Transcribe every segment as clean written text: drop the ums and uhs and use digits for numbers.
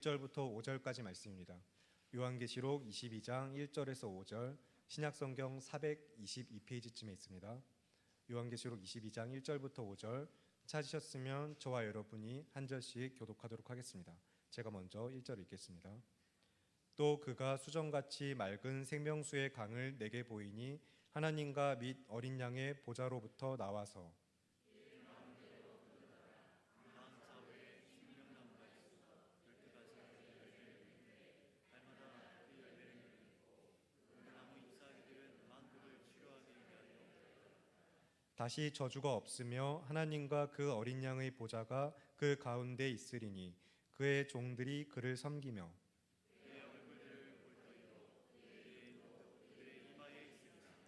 1절부터 5절까지 말씀입니다. 요한계시록 22장 1절에서 5절, 신약성경 422페이지쯤에 있습니다. 요한계시록 22장 1절부터 5절 찾으셨으면 저와 여러분이 한 절씩 교독하도록 하겠습니다. 제가 먼저 1절 읽겠습니다. 또 그가 수정같이 맑은 생명수의 강을 내게 보이니 하나님과 및 어린 양의 보좌로부터 나와서 다시 저주가 없으며 하나님과 그 어린 양의 보좌가 그 가운데 있으리니 그의 종들이 그를 섬기며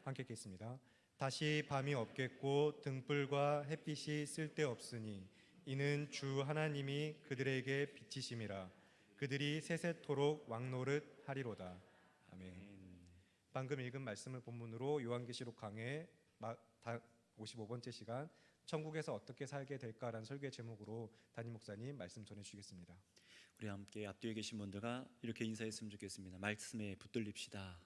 함께 읽겠습니다. 다시 밤이 없겠고 등불과 햇빛이 쓸데없으니 이는 주 하나님이 그들에게 빛이심이라. 그들이 세세토록 왕노릇 하리로다. 아멘. 방금 읽은 말씀을 본문으로 요한계시록 강해 55번째 시간 천국에서 어떻게 살게 될까라는 설교의 제목으로 담임 목사님 말씀 전해주시겠습니다. 우리 함께 앞뒤에 계신 분들과 이렇게 인사했으면 좋겠습니다. 말씀에 붙들립시다.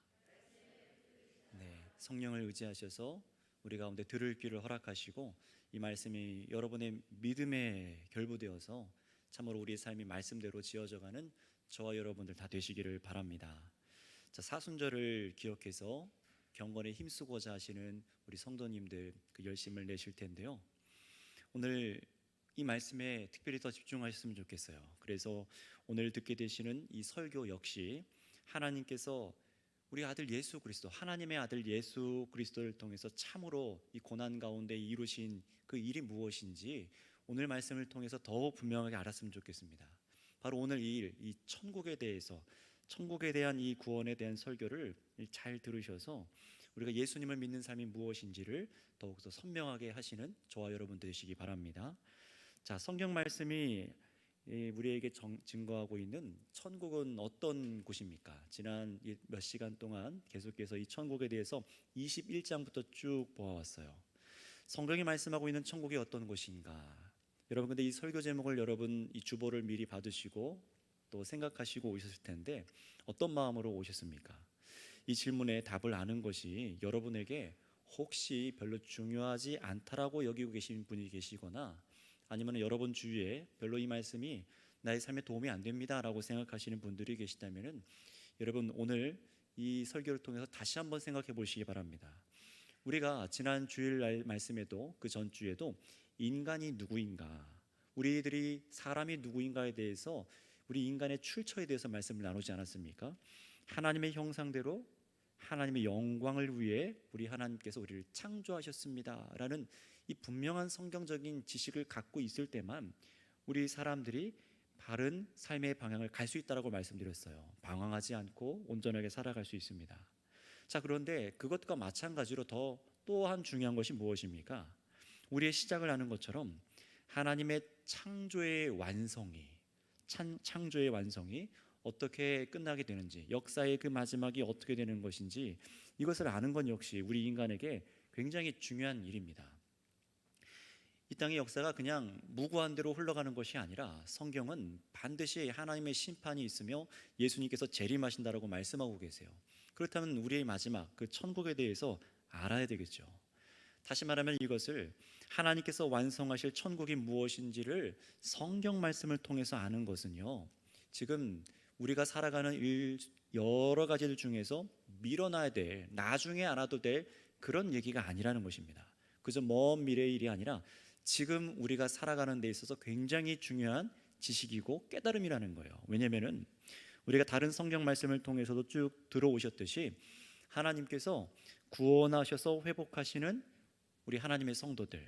네, 성령을 의지하셔서 우리 가운데 들을 귀를 허락하시고 이 말씀이 여러분의 믿음에 결부되어서 참으로 우리의 삶이 말씀대로 지어져가는 저와 여러분들 다 되시기를 바랍니다. 자, 사순절을 기억해서 경건에 힘쓰고자 하시는 우리 성도님들 그 열심을 내실 텐데요. 오늘 이 말씀에 특별히 더 집중하셨으면 좋겠어요. 그래서 오늘 듣게 되시는 이 설교 역시 하나님께서 우리 아들 예수 그리스도, 하나님의 아들 예수 그리스도를 통해서 참으로 이 고난 가운데 이루신 그 일이 무엇인지 오늘 말씀을 통해서 더 분명하게 알았으면 좋겠습니다. 바로 오늘 이 일, 이 천국에 대해서, 천국에 대한 이 구원에 대한 설교를 잘 들으셔서 우리가 예수님을 믿는 삶이 무엇인지를 더욱더 선명하게 하시는 저와 여러분 되시기 바랍니다. 자, 성경 말씀이 우리에게 증거하고 있는 천국은 어떤 곳입니까? 지난 몇 시간 동안 계속해서 이 천국에 대해서 21장부터 쭉 보아왔어요. 성경이 말씀하고 있는 천국이 어떤 곳인가? 여러분, 근데 이 설교 제목을 여러분 이 주보를 미리 받으시고 또 생각하시고 오셨을 텐데 어떤 마음으로 오셨습니까? 이 질문에 답을 아는 것이 여러분에게 혹시 별로 중요하지 않다라고 여기고 계신 분이 계시거나 아니면 여러분 주위에 별로 이 말씀이 나의 삶에 도움이 안 됩니다 라고 생각하시는 분들이 계시다면 여러분 오늘 이 설교를 통해서 다시 한번 생각해 보시기 바랍니다. 우리가 지난 주일 말씀에도 그 전주에도 인간이 누구인가, 우리들이 사람이 누구인가에 대해서 우리 인간의 출처에 대해서 말씀을 나누지 않았습니까? 하나님의 형상대로 하나님의 영광을 위해 우리 하나님께서 우리를 창조하셨습니다 라는 이 분명한 성경적인 지식을 갖고 있을 때만 우리 사람들이 바른 삶의 방향을 갈 수 있다고 말씀드렸어요. 방황하지 않고 온전하게 살아갈 수 있습니다. 자, 그런데 그것과 마찬가지로 또한 중요한 것이 무엇입니까? 우리의 시작을 하는 것처럼 하나님의 창조의 완성이 어떻게 끝나게 되는지, 역사의 그 마지막이 어떻게 되는 것인지 이것을 아는 건 역시 우리 인간에게 굉장히 중요한 일입니다. 이 땅의 역사가 그냥 무고한 대로 흘러가는 것이 아니라 성경은 반드시 하나님의 심판이 있으며 예수님께서 재림하신다라고 말씀하고 계세요. 그렇다면 우리의 마지막 그 천국에 대해서 알아야 되겠죠. 다시 말하면 이것을 하나님께서 완성하실 천국이 무엇인지를 성경 말씀을 통해서 아는 것은요, 지금 우리가 살아가는 여러 가지들 중에서 미뤄놔야 될, 나중에 알아도 될 그런 얘기가 아니라는 것입니다. 그저 먼 미래의 일이 아니라 지금 우리가 살아가는 데 있어서 굉장히 중요한 지식이고 깨달음이라는 거예요. 왜냐하면 우리가 다른 성경 말씀을 통해서도 쭉 들어오셨듯이 하나님께서 구원하셔서 회복하시는 우리 하나님의 성도들,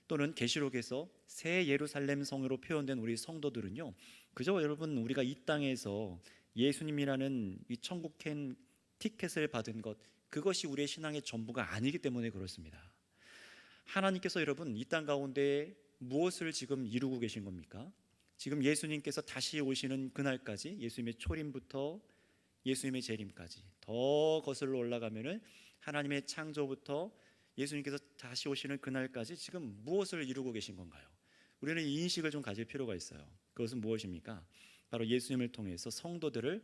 또는 계시록에서 새 예루살렘 성으로 표현된 우리 성도들은요, 그저 여러분 우리가 이 땅에서 예수님이라는 이 천국행 티켓을 받은 것, 그것이 우리의 신앙의 전부가 아니기 때문에 그렇습니다. 하나님께서 여러분 이 땅 가운데 무엇을 지금 이루고 계신 겁니까? 지금 예수님께서 다시 오시는 그날까지, 예수님의 초림부터 예수님의 재림까지 더 거슬러 올라가면은 하나님의 창조부터 예수님께서 다시 오시는 그날까지 지금 무엇을 이루고 계신 건가요? 우리는 이 인식을 좀 가질 필요가 있어요. 그것은 무엇입니까? 바로 예수님을 통해서 성도들을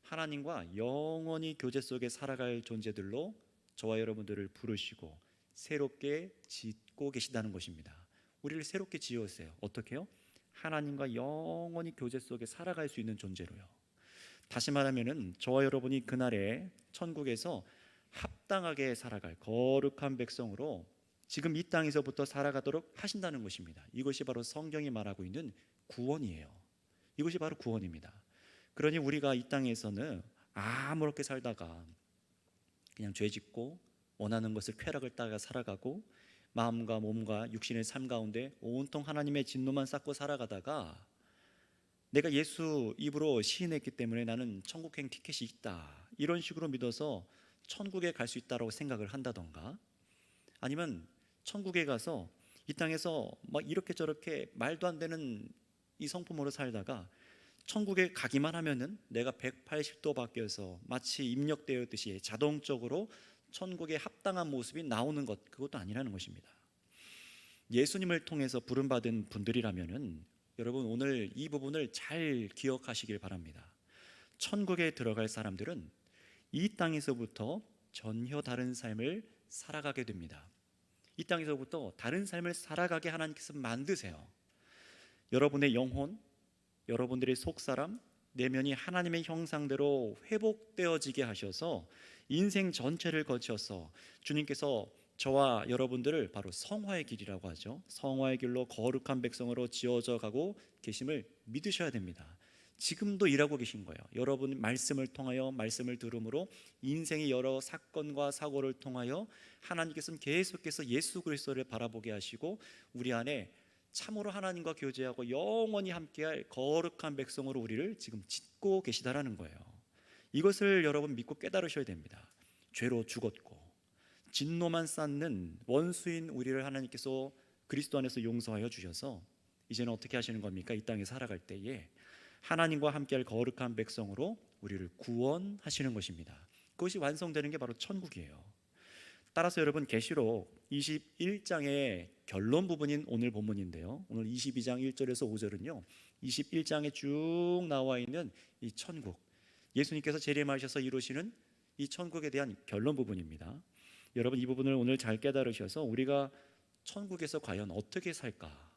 하나님과 영원히 교제 속에 살아갈 존재들로 저와 여러분들을 부르시고 새롭게 짓고 계시다는 것입니다. 우리를 새롭게 지으세요. 어떻게요? 하나님과 영원히 교제 속에 살아갈 수 있는 존재로요. 다시 말하면은 저와 여러분이 그날에 천국에서 합당하게 살아갈 거룩한 백성으로 지금 이 땅에서부터 살아가도록 하신다는 것입니다. 이것이 바로 성경이 말하고 있는 구원이에요. 이것이 바로 구원입니다. 그러니 우리가 이 땅에서는 아무렇게 살다가 그냥 죄짓고 원하는 것을 쾌락을 따라 살아가고 마음과 몸과 육신의 삶 가운데 온통 하나님의 진노만 쌓고 살아가다가 내가 예수 입으로 시인했기 때문에 나는 천국행 티켓이 있다, 이런 식으로 믿어서 천국에 갈 수 있다고 생각을 한다던가, 아니면 천국에 가서 이 땅에서 막 이렇게 저렇게 말도 안 되는 이 성품으로 살다가 천국에 가기만 하면은 내가 180도 바뀌어서 마치 입력되었듯이 자동적으로 천국에 합당한 모습이 나오는 것, 그것도 아니라는 것입니다. 예수님을 통해서 부름받은 분들이라면은 여러분 오늘 이 부분을 잘 기억하시길 바랍니다. 천국에 들어갈 사람들은 이 땅에서부터 전혀 다른 삶을 살아가게 됩니다. 이 땅에서부터 다른 삶을 살아가게 하나님께서 만드세요. 여러분의 영혼, 여러분들의 속사람, 내면이 하나님의 형상대로 회복되어지게 하셔서 인생 전체를 거쳐서 주님께서 저와 여러분들을 바로 성화의 길이라고 하죠. 성화의 길로 거룩한 백성으로 지어져 가고 계심을 믿으셔야 됩니다. 지금도 일하고 계신 거예요. 여러분 말씀을 통하여, 말씀을 들음으로 인생의 여러 사건과 사고를 통하여 하나님께서는 계속해서 예수 그리스도를 바라보게 하시고 우리 안에 참으로 하나님과 교제하고 영원히 함께할 거룩한 백성으로 우리를 지금 짓고 계시다라는 거예요. 이것을 여러분 믿고 깨달으셔야 됩니다. 죄로 죽었고 진노만 쌓는 원수인 우리를 하나님께서 그리스도 안에서 용서하여 주셔서 이제는 어떻게 하시는 겁니까? 이 땅에 살아갈 때에 하나님과 함께할 거룩한 백성으로 우리를 구원하시는 것입니다. 그것이 완성되는 게 바로 천국이에요. 따라서 여러분 계시록 21장의 결론 부분인 오늘 본문인데요, 오늘 22장 1절에서 5절은요 21장에 쭉 나와 있는 이 천국, 예수님께서 재림하셔서 이루시는 이 천국에 대한 결론 부분입니다. 여러분 이 부분을 오늘 잘 깨달으셔서 우리가 천국에서 과연 어떻게 살까,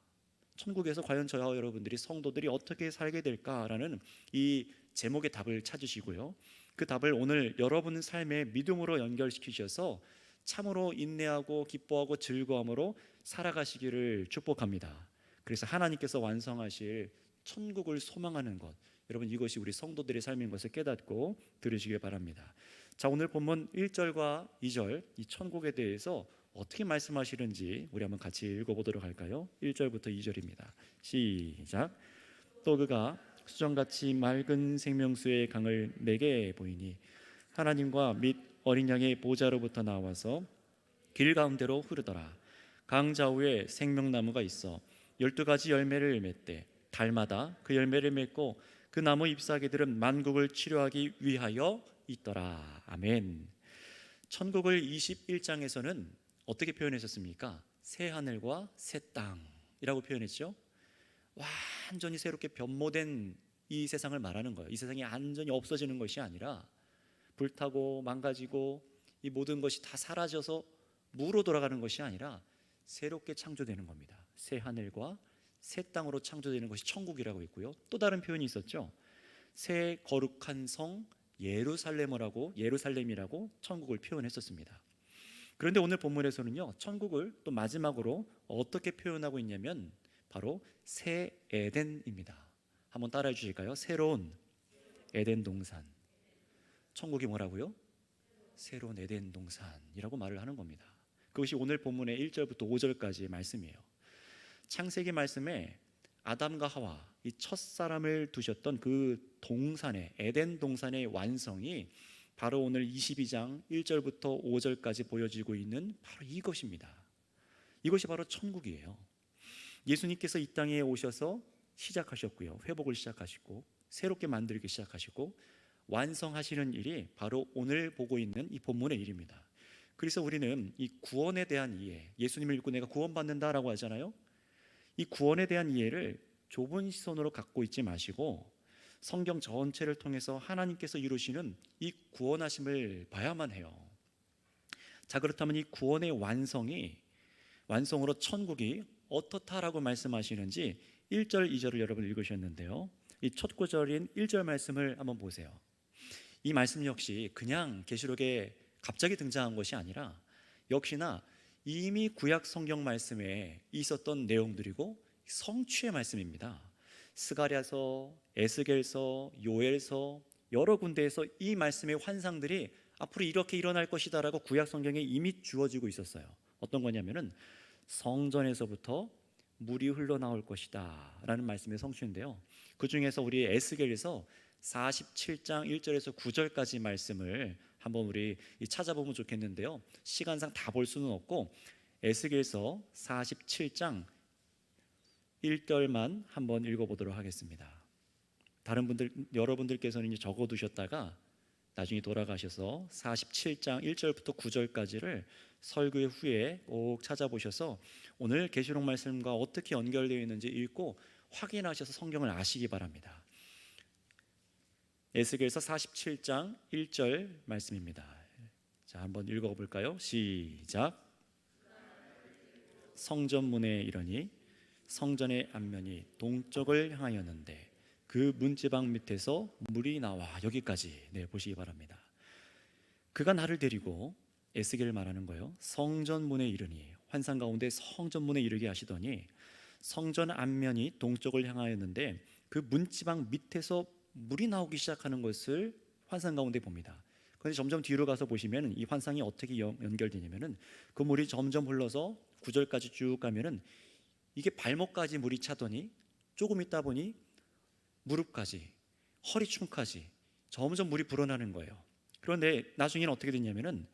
천국에서 과연 저와 여러분들이 성도들이 어떻게 살게 될까라는 이 제목의 답을 찾으시고요, 그 답을 오늘 여러분 삶의 믿음으로 연결시키셔서 참으로 인내하고 기뻐하고 즐거움으로 살아가시기를 축복합니다. 그래서 하나님께서 완성하실 천국을 소망하는 것, 여러분 이것이 우리 성도들의 삶인 것을 깨닫고 들으시길 바랍니다. 자, 오늘 본문 1절과 2절 이 천국에 대해서 어떻게 말씀하시는지 우리 한번 같이 읽어보도록 할까요? 1절부터 2절입니다. 시작. 또 그가 수정같이 맑은 생명수의 강을 내게 보이니 하나님과 및 어린 양의 보좌로부터 나와서 길 가운데로 흐르더라. 강 좌우에 생명나무가 있어 12가지 열매를 맺되 달마다 그 열매를 맺고 그 나무 잎사귀들은 만국을 치료하기 위하여 있더라. 아멘. 천국을 21장에서는 어떻게 표현했었습니까? 새 하늘과 새 땅이라고 표현했죠. 완전히 새롭게 변모된 이 세상을 말하는 거예요. 이 세상이 완전히 없어지는 것이 아니라 불타고 망가지고 이 모든 것이 다 사라져서 무로 돌아가는 것이 아니라 새롭게 창조되는 겁니다. 새 하늘과 새 땅으로 창조되는 것이 천국이라고 했고요, 또 다른 표현이 있었죠. 새 거룩한 성 예루살렘이라고 천국을 표현했었습니다. 그런데 오늘 본문에서는요 천국을 또 마지막으로 어떻게 표현하고 있냐면 바로 새 에덴입니다. 한번 따라해 주실까요? 새로운 에덴 동산. 천국이 뭐라고요? 새로운 에덴 동산이라고 말을 하는 겁니다. 그것이 오늘 본문의 1절부터 5절까지의 말씀이에요. 창세기 말씀에 아담과 하와 이 첫사람을 두셨던 그 동산의 에덴 동산의 완성이 바로 오늘 22장 1절부터 5절까지 보여지고 있는 바로 이것입니다. 이것이 바로 천국이에요. 예수님께서 이 땅에 오셔서 시작하셨고요, 회복을 시작하시고 새롭게 만들기 시작하시고 완성하시는 일이 바로 오늘 보고 있는 이 본문의 일입니다. 그래서 우리는 이 구원에 대한 이해, 예수님을 믿고 내가 구원받는다라고 하잖아요. 이 구원에 대한 이해를 좁은 시선으로 갖고 있지 마시고 성경 전체를 통해서 하나님께서 이루시는 이 구원하심을 봐야만 해요. 자, 그렇다면 이 구원의 완성으로 천국이 어떻다라고 말씀하시는지 1절, 2절을 여러분 읽으셨는데요. 이 첫 구절인 1절 말씀을 한번 보세요. 이 말씀 역시 그냥 계시록에 갑자기 등장한 것이 아니라 역시나 이미 구약 성경 말씀에 있었던 내용들이고 성취의 말씀입니다. 스가랴서, 에스겔서, 요엘서 여러 군데에서 이 말씀의 환상들이 앞으로 이렇게 일어날 것이다라고 구약 성경에 이미 주어지고 있었어요. 어떤 거냐면은 성전에서부터 물이 흘러나올 것이다 라는 말씀의 성취인데요. 그 중에서 우리 에스겔에서 47장 1절에서 9절까지 말씀을 한번 우리 찾아보면 좋겠는데요. 시간상 다 볼 수는 없고 에스겔서 47장 1절만 한번 읽어보도록 하겠습니다. 여러분들께서는 이제 적어두셨다가 나중에 돌아가셔서 47장 1절부터 9절까지를 설교 후에 꼭 찾아보셔서 오늘 계시록 말씀과 어떻게 연결되어 있는지 읽고 확인하셔서 성경을 아시기 바랍니다. 에스겔서 47장 1절 말씀입니다. 자, 한번 읽어볼까요? 시작. 성전문에 이르니 성전의 앞면이 동쪽을 향하였는데 그 문지방 밑에서 물이 나와. 여기까지 보시기 바랍니다. 그가 나를 데리고, 에스겔을 말하는 거예요, 성전문에 이르니, 환상 가운데 성전문에 이르게 하시더니 성전 앞면이 동쪽을 향하였는데 그 문지방 밑에서 물이 나오기 시작하는 것을 환상 가운데 봅니다. 그런데 점점 뒤로 가서 보시면 이 환상이 어떻게 연결되냐면은 그 물이 점점 흘러서 9절까지 쭉 가면은 이게 발목까지 물이 차더니 조금 있다 보니 무릎까지, 허리춤까지 점점 물이 불어나는 거예요. 그런데 나중에는 어떻게 됐냐면은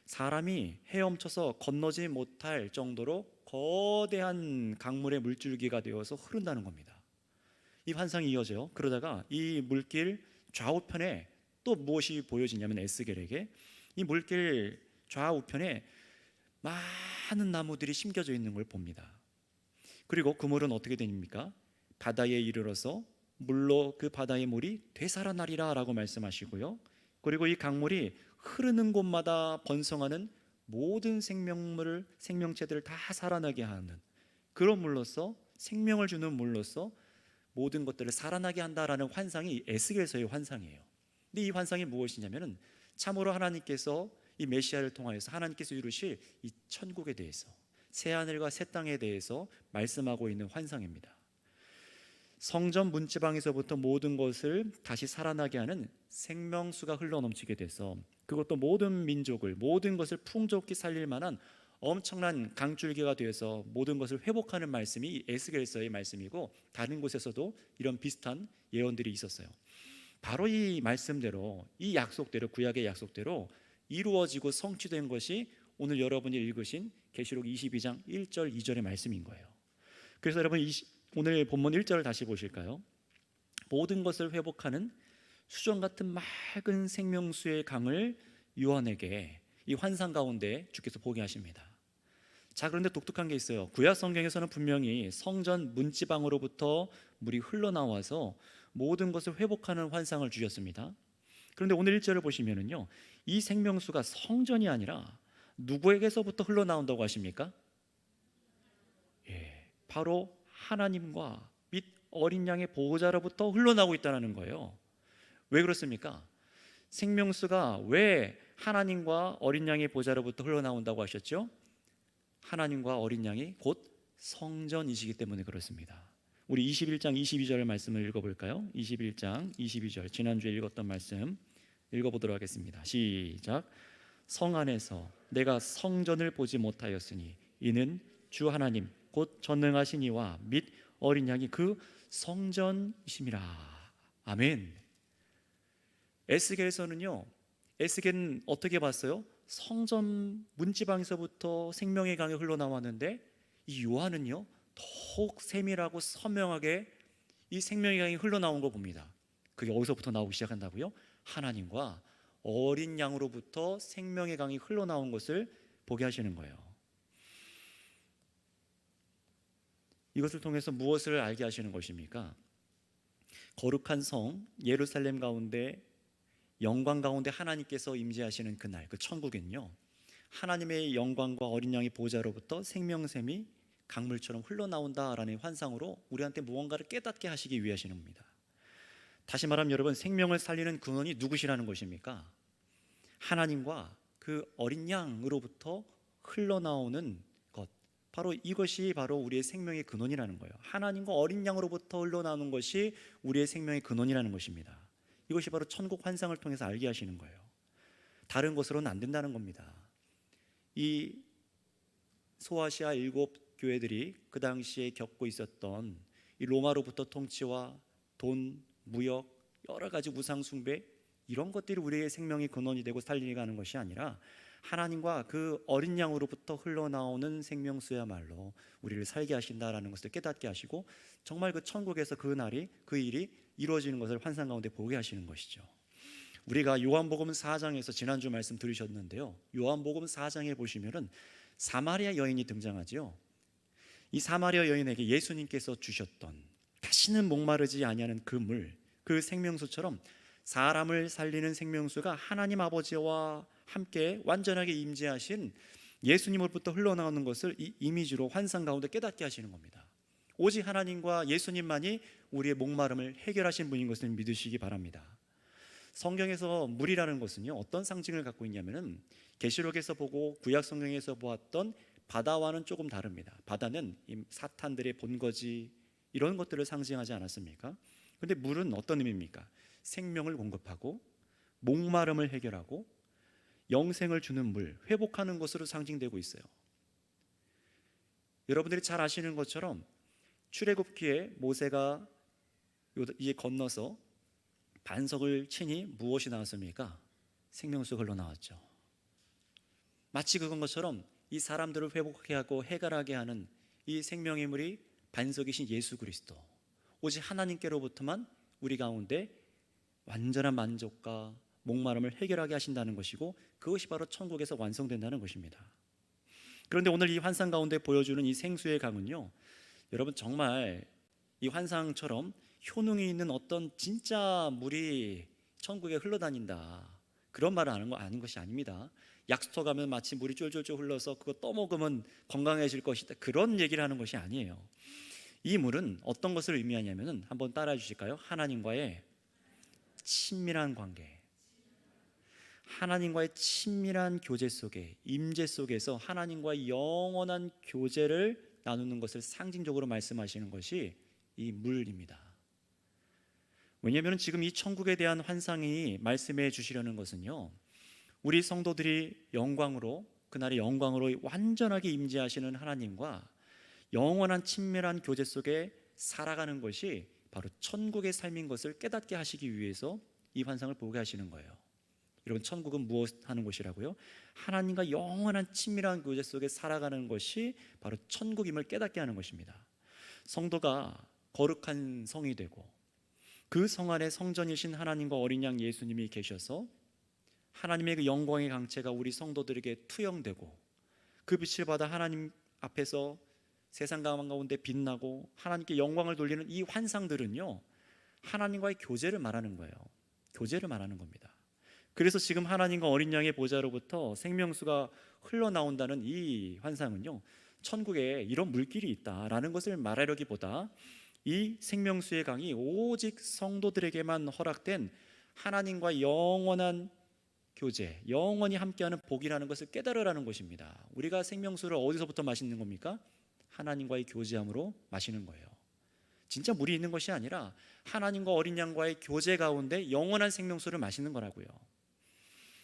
사람이 헤엄쳐서 건너지 못할 정도로 거대한 강물의 물줄기가 되어서 흐른다는 겁니다. 이 환상이 이어져요. 그러다가 이 물길 좌우편에 또 무엇이 보여지냐면 에스겔에게 이 물길 좌우편에 많은 나무들이 심겨져 있는 걸 봅니다. 그리고 그 물은 어떻게 됩니까? 바다에 이르러서 물로 그 바다의 물이 되살아나리라 라고 말씀하시고요. 그리고 이 강물이 흐르는 곳마다 번성하는 모든 생명체들을 다 살아나게 하는 그런 물로서, 생명을 주는 물로서 모든 것들을 살아나게 한다라는 환상이 에스겔서의 환상이에요. 근데 이 환상이 무엇이냐면은 참으로 하나님께서 이 메시아를 통하여서 하나님께서 이루실 이 천국에 대해서, 새 하늘과 새 땅에 대해서 말씀하고 있는 환상입니다. 성전 문지방에서부터 모든 것을 다시 살아나게 하는 생명수가 흘러넘치게 돼서 그것도 모든 민족을, 모든 것을 풍족히 살릴 만한 엄청난 강줄기가 되어서 모든 것을 회복하는 말씀이 에스겔서의 말씀이고 다른 곳에서도 이런 비슷한 예언들이 있었어요. 바로 이 말씀대로, 이 약속대로, 구약의 약속대로 이루어지고 성취된 것이 오늘 여러분이 읽으신 계시록 22장 1절 2절의 말씀인 거예요. 그래서 여러분 오늘 본문 1절을 다시 보실까요? 모든 것을 회복하는 수정 같은 맑은 생명수의 강을 요한에게 이 환상 가운데 주께서 보게 하십니다. 자, 그런데 독특한 게 있어요. 구약 성경에서는 분명히 성전 문지방으로부터 물이 흘러나와서 모든 것을 회복하는 환상을 주셨습니다. 그런데 오늘 1절을 보시면은요, 이 생명수가 성전이 아니라 누구에게서부터 흘러나온다고 하십니까? 바로 하나님과 및 어린 양의 보호자로부터 흘러나오고 있다는 거예요. 왜 그렇습니까? 생명수가 왜 하나님과 어린 양의 보호자로부터 흘러나온다고 하셨죠? 하나님과 어린 양이 곧 성전이시기 때문에 그렇습니다. 우리 21장 22절 말씀을 읽어볼까요? 21장 22절, 지난주에 읽었던 말씀 읽어보도록 하겠습니다. 시작. 성 안에서 내가 성전을 보지 못하였으니 이는 주 하나님 곧 전능하신 이와 및 어린 양이 그 성전이심이라. 아멘. 에스겔에서는요, 에스겔은 어떻게 봤어요? 성전 문지방에서부터 생명의 강이 흘러나왔는데 이 요한은요, 더욱 세밀하고 선명하게 이 생명의 강이 흘러나온 거 봅니다. 그게 어디서부터 나오기 시작한다고요? 하나님과 어린 양으로부터 생명의 강이 흘러나온 것을 보게 하시는 거예요. 이것을 통해서 무엇을 알게 하시는 것입니까? 거룩한 성 예루살렘 가운데 영광 가운데 하나님께서 임재하시는 그날, 그 천국은요, 하나님의 영광과 어린 양의 보좌로부터 생명샘이 강물처럼 흘러나온다라는 환상으로 우리한테 무언가를 깨닫게 하시기 위하시는 겁니다. 다시 말하면 여러분, 생명을 살리는 근원이 누구시라는 것입니까? 하나님과 그 어린 양으로부터 흘러나오는 것, 바로 이것이 바로 우리의 생명의 근원이라는 거예요. 하나님과 어린 양으로부터 흘러나오는 것이 우리의 생명의 근원이라는 것입니다. 이것이 바로 천국 환상을 통해서 알게 하시는 거예요. 다른 것으로는 안 된다는 겁니다. 이 소아시아 7교회들이 그 당시에 겪고 있었던 이 로마로부터 통치와 돈, 무역, 여러 가지 우상 숭배, 이런 것들이 우리의 생명의 근원이 되고 살리가는 것이 아니라 하나님과 그 어린 양으로부터 흘러나오는 생명수야말로 우리를 살게 하신다라는 것을 깨닫게 하시고, 정말 그 천국에서 그 날이, 그 일이 이루어지는 것을 환상 가운데 보게 하시는 것이죠. 우리가 요한복음 4장에서 지난주 말씀 들으셨는데요, 요한복음 4장에 보시면은 사마리아 여인이 등장하지요. 이 사마리아 여인에게 예수님께서 주셨던, 다시는 목마르지 아니하는 그 물, 그 생명수처럼 사람을 살리는 생명수가 하나님 아버지와 함께 완전하게 임재하신 예수님으로부터 흘러나오는 것을 이 이미지로 환상 가운데 깨닫게 하시는 겁니다. 오직 하나님과 예수님만이 우리의 목마름을 해결하신 분인 것을 믿으시기 바랍니다. 성경에서 물이라는 것은요, 어떤 상징을 갖고 있냐면은 계시록에서 보고 구약 성경에서 보았던 바다와는 조금 다릅니다. 바다는 이 사탄들의 본거지, 이런 것들을 상징하지 않았습니까? 그런데 물은 어떤 의미입니까? 생명을 공급하고 목마름을 해결하고 영생을 주는 물, 회복하는 것으로 상징되고 있어요. 여러분들이 잘 아시는 것처럼 출애굽기에 모세가 이에 건너서 반석을 치니 무엇이 나왔습니까? 생명수가 흘러나왔죠. 마치 그건 것처럼 이 사람들을 회복하게 하고 해결하게 하는 이 생명의 물이 반석이신 예수 그리스도, 오직 하나님께로부터만 우리 가운데 완전한 만족과 목마름을 해결하게 하신다는 것이고, 그것이 바로 천국에서 완성된다는 것입니다. 그런데 오늘 이 환상 가운데 보여주는 이 생수의 강은요, 여러분 정말 이 환상처럼 효능이 있는 어떤 진짜 물이 천국에 흘러다닌다, 그런 말을 하는 거 아닌 것이 아닙니다. 약수터 가면 마치 물이 쫄쫄쫄 흘러서 그거 떠먹으면 건강해질 것이다, 그런 얘기를 하는 것이 아니에요. 이 물은 어떤 것을 의미하냐면은, 한번 따라해 주실까요? 하나님과의 친밀한 관계, 하나님과의 친밀한 교제 속에, 임재 속에서 하나님과의 영원한 교제를 나누는 것을 상징적으로 말씀하시는 것이 이 물입니다. 왜냐하면 지금 이 천국에 대한 환상이 말씀해 주시려는 것은요, 우리 성도들이 영광으로, 그날의 영광으로 완전하게 임재하시는 하나님과 영원한 친밀한 교제 속에 살아가는 것이 바로 천국의 삶인 것을 깨닫게 하시기 위해서 이 환상을 보게 하시는 거예요. 여러분, 천국은 무엇 하는 곳이라고요? 하나님과 영원한 친밀한 교제 속에 살아가는 것이 바로 천국임을 깨닫게 하는 것입니다. 성도가 거룩한 성이 되고 그 성 안에 성전이신 하나님과 어린 양 예수님이 계셔서 하나님의 그 영광의 강체가 우리 성도들에게 투영되고, 그 빛을 받아 하나님 앞에서 세상 가운데 빛나고 하나님께 영광을 돌리는 이 환상들은요, 하나님과의 교제를 말하는 거예요. 교제를 말하는 겁니다. 그래서 지금 하나님과 어린 양의 보좌로부터 생명수가 흘러나온다는 이 환상은요, 천국에 이런 물길이 있다라는 것을 말하려기보다 이 생명수의 강이 오직 성도들에게만 허락된 하나님과 영원한 교제, 영원히 함께하는 복이라는 것을 깨달으라는 것입니다. 우리가 생명수를 어디서부터 마시는 겁니까? 하나님과의 교제함으로 마시는 거예요. 진짜 물이 있는 것이 아니라 하나님과 어린 양과의 교제 가운데 영원한 생명수를 마시는 거라고요.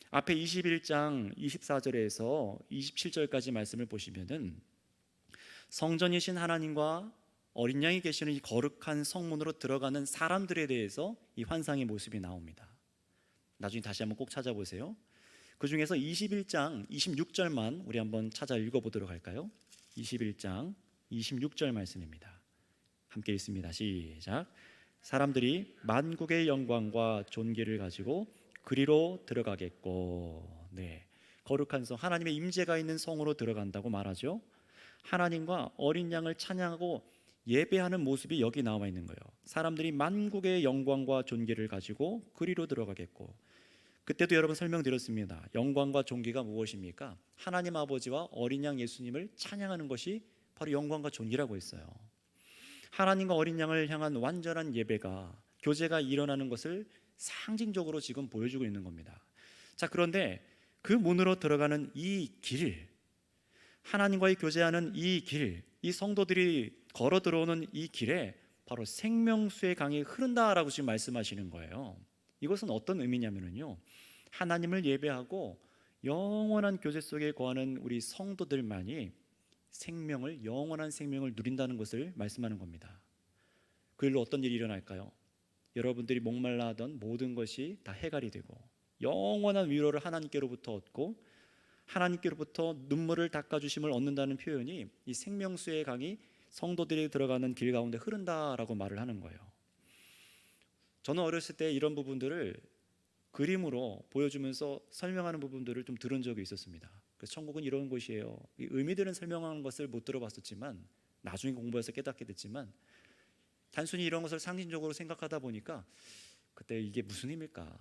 앞에 21장 24절에서 27절까지 말씀을 보시면은 성전이신 하나님과 어린 양이 계시는 이 거룩한 성문으로 들어가는 사람들에 대해서 이 환상의 모습이 나옵니다. 나중에 다시 한번 꼭 찾아보세요. 그 중에서 21장 26절만 우리 한번 찾아 읽어보도록 할까요? 21장 26절 말씀입니다. 함께 읽습니다. 시작. 사람들이 만국의 영광과 존귀를 가지고 그리로 들어가겠고. 네, 거룩한 성, 하나님의 임재가 있는 성으로 들어간다고 말하죠. 하나님과 어린 양을 찬양하고 예배하는 모습이 여기 나와 있는 거예요. 사람들이 만국의 영광과 존귀를 가지고 그리로 들어가겠고, 그때도 여러분 설명드렸습니다. 영광과 존귀가 무엇입니까? 하나님 아버지와 어린 양 예수님을 찬양하는 것이 바로 영광과 존귀라고 했어요. 하나님과 어린 양을 향한 완전한 예배가, 교제가 일어나는 것을 상징적으로 지금 보여주고 있는 겁니다. 자, 그런데 그 문으로 들어가는 이 길, 하나님과의 교제하는 이 길, 이 성도들이 걸어 들어오는 이 길에 바로 생명수의 강이 흐른다라고 지금 말씀하시는 거예요. 이것은 어떤 의미냐면요, 하나님을 예배하고 영원한 교제 속에 거하는 우리 성도들만이 영원한 생명을 누린다는 것을 말씀하는 겁니다. 그 일로 어떤 일이 일어날까요? 여러분들이 목말라 하던 모든 것이 다 해갈이 되고, 영원한 위로를 하나님께로부터 얻고, 하나님께로부터 눈물을 닦아주심을 얻는다는 표현이 이 생명수의 강이 성도들이 들어가는 길 가운데 흐른다라고 말을 하는 거예요. 저는 어렸을 때 이런 부분들을 그림으로 보여주면서 설명하는 부분들을 좀 들은 적이 있었습니다. 그래서 천국은 이런 곳이에요. 이 의미들은 설명하는 것을 못 들어봤었지만, 나중에 공부해서 깨닫게 됐지만, 단순히 이런 것을 상징적으로 생각하다 보니까 그때 이게 무슨 의미일까?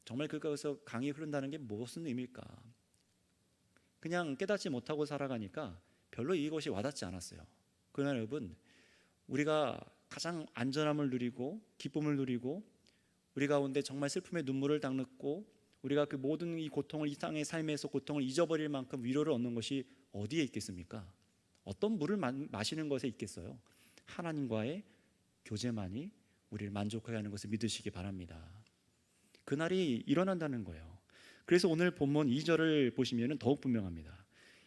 정말 그것에서 강이 흐른다는 게 무슨 의미일까? 그냥 깨닫지 못하고 살아가니까 별로 이것이 와닿지 않았어요. 그러나 여러분, 우리가 가장 안전함을 누리고 기쁨을 누리고 우리 가운데 정말 슬픔의 눈물을 닦고 우리가 그 모든 이 고통을, 이 땅의 삶에서 고통을 잊어버릴 만큼 위로를 얻는 것이 어디에 있겠습니까? 어떤 물을 마시는 것에 있겠어요? 하나님과의 교제만이 우리를 만족하게 하는 것을 믿으시기 바랍니다. 그날이 일어난다는 거예요. 그래서 오늘 본문 2절을 보시면 더욱 분명합니다.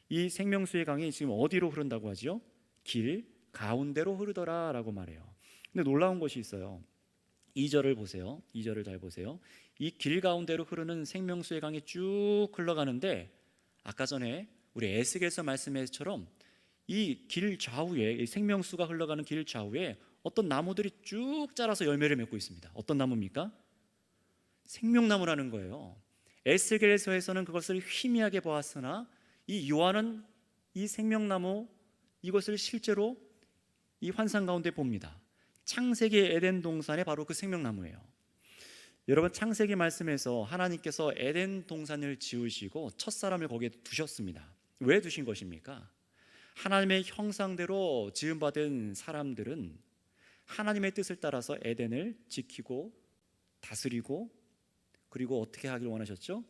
이 생명수의 강이 지금 어디로 흐른다고 하죠? 길 가운데로 흐르더라 라고 말해요. 근데 놀라운 것이 있어요. 2절을 보세요. 2절을 잘 보세요. 이 길 가운데로 흐르는 생명수의 강이 쭉 흘러가는데, 아까 전에 우리 에스겔서 말씀처럼 이 길 좌우에, 이 생명수가 흘러가는 길 좌우에 어떤 나무들이 쭉 자라서 열매를 맺고 있습니다. 어떤 나무입니까? 생명나무라는 거예요. 에스겔서에서는 그것을 희미하게 보았으나 이 요한은 이 생명나무, 이것을 실제로 이 환상 가운데 봅니다. 창세기 에덴 동산에 바로 그 생명나무예요. 여러분, 창세기 말씀에서 하나님께서 에덴 동산을 지으시고 첫사람을 거기에 두셨습니다. 왜 두신 것입니까? 하나님의 형상대로 지음받은 사람들은 하나님의 뜻을 따라서 에덴을 지키고 다스리고, 그리고 어떻게 하기를 원하셨죠?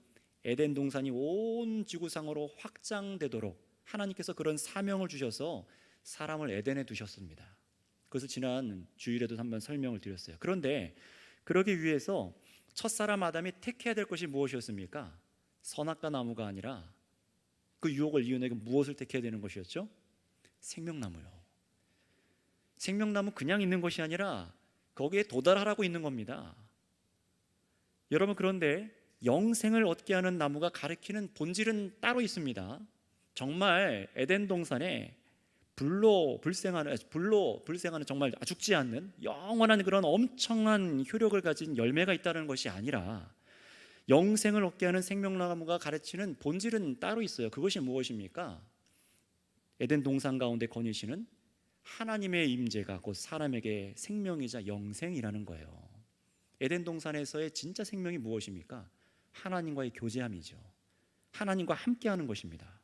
에덴 동산이 온 지구상으로 확장되도록 하나님께서 그런 사명을 주셔서 사람을 에덴에 두셨습니다. 그것을 지난 주일에도 한번 설명을 드렸어요. 그런데 그러기 위해서 첫사람 아담이 택해야 될 것이 무엇이었습니까? 선악과 나무가 아니라 그 유혹을 이겨내고 무엇을 택해야 되는 것이었죠? 생명나무요. 생명나무 그냥 있는 것이 아니라 거기에 도달하라고 있는 겁니다. 여러분, 그런데 영생을 얻게 하는 나무가 가리키는 본질은 따로 있습니다. 정말 에덴 동산에 불로 불생하는 정말 죽지 않는 영원한 그런 엄청난 효력을 가진 열매가 있다는 것이 아니라, 영생을 얻게 하는 생명나무가 가르치는 본질은 따로 있어요. 그것이 무엇입니까? 에덴 동산 가운데 거니시는 하나님의 임재가 곧 사람에게 생명이자 영생이라는 거예요. 에덴 동산에서의 진짜 생명이 무엇입니까? 하나님과의 교제함이죠. 하나님과 함께하는 것입니다.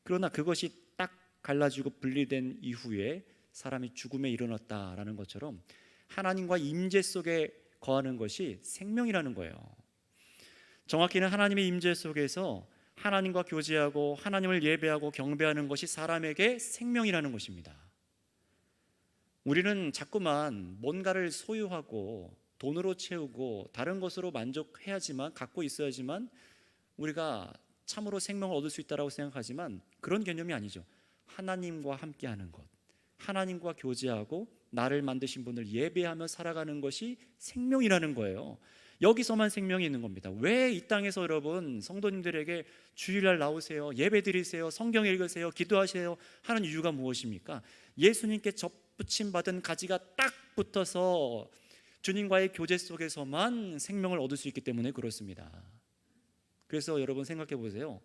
그러나 그것이 딱 갈라지고 분리된 이후에 사람이 죽음에 이르렀다라는 것처럼 하나님과 임재 속에 거하는 것이 생명이라는 거예요. 정확히는 하나님의 임재 속에서 하나님과 교제하고 하나님을 예배하고 경배하는 것이 사람에게 생명이라는 것입니다. 우리는 자꾸만 뭔가를 소유하고 돈으로 채우고 다른 것으로 만족해야지만, 갖고 있어야지만 우리가 참으로 생명을 얻을 수 있다고 생각하지만 그런 개념이 아니죠. 하나님과 함께하는 것, 하나님과 교제하고 나를 만드신 분을 예배하며 살아가는 것이 생명이라는 거예요. 여기서만 생명이 있는 겁니다. 왜 이 땅에서 여러분 성도님들에게 주일날 나오세요, 예배 드리세요, 성경 읽으세요, 기도하세요 하는 이유가 무엇입니까? 예수님께 접붙임 받은 가지가 딱 붙어서 주님과의 교제 속에서만 생명을 얻을 수 있기 때문에 그렇습니다. 그래서 여러분 생각해 보세요.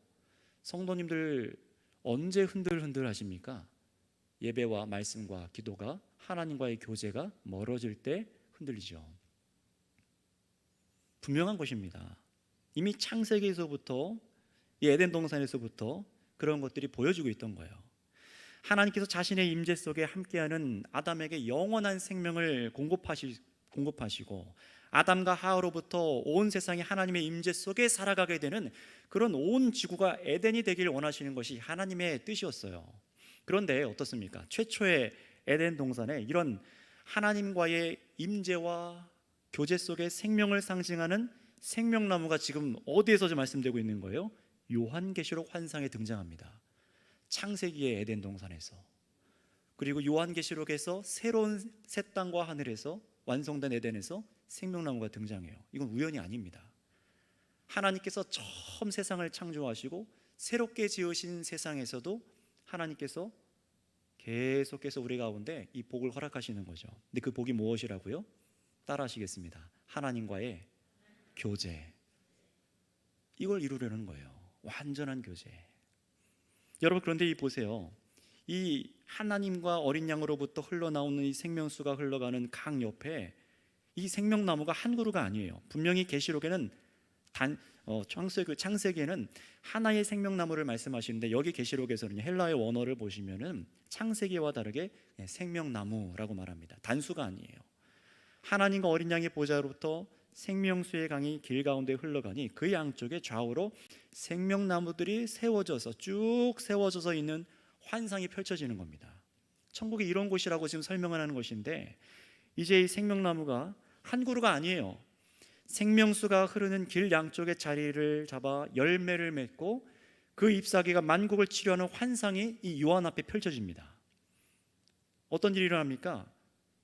성도님들 언제 흔들흔들 하십니까? 예배와 말씀과 기도가 하나님과의 교제가 멀어질 때 흔들리죠. 분명한 것입니다. 이미 창세기에서부터 이 에덴 동산에서부터 그런 것들이 보여지고 있던 거예요. 하나님께서 자신의 임재 속에 함께하는 아담에게 영원한 생명을 공급하시고 아담과 하와로부터 온 세상이 하나님의 임재 속에 살아가게 되는 그런 온 지구가 에덴이 되길 원하시는 것이 하나님의 뜻이었어요. 그런데 어떻습니까? 최초의 에덴 동산에 이런 하나님과의 임재와 교제 속에 생명을 상징하는 생명나무가 지금 어디에서 말씀되고 있는 거예요? 요한계시록 환상에 등장합니다. 창세기의 에덴 동산에서, 그리고 요한계시록에서 새로운 새 땅과 하늘에서 완성된 에덴에서 생명나무가 등장해요. 이건 우연이 아닙니다. 하나님께서 처음 세상을 창조하시고 새롭게 지으신 세상에서도 하나님께서 계속해서 우리 가운데 이 복을 허락하시는 거죠. 근데 그 복이 무엇이라고요? 따라 하시겠습니다. 하나님과의 교제. 이걸 이루려는 거예요. 완전한 교제. 여러분, 그런데 이 보세요. 이 하나님과 어린 양으로부터 흘러나오는 이 생명수가 흘러가는 강 옆에 이 생명나무가 한 그루가 아니에요. 분명히 계시록에는 창세기에는 하나의 생명나무를 말씀하시는데, 여기 계시록에서는 헬라의 원어를 보시면은 창세기와 다르게 생명나무라고 말합니다. 단수가 아니에요. 하나님과 어린 양의 보좌로부터 생명수의 강이 길 가운데 흘러가니 그 양쪽에 좌우로 생명나무들이 쭉 세워져서 있는 환상이 펼쳐지는 겁니다. 천국이 이런 곳이라고 지금 설명을 하는 것인데, 이제 이 생명나무가 한 그루가 아니에요. 생명수가 흐르는 길 양쪽에 자리를 잡아 열매를 맺고 그 잎사귀가 만국을 치료하는 환상이 이 요한 앞에 펼쳐집니다. 어떤 일이 일어납니까?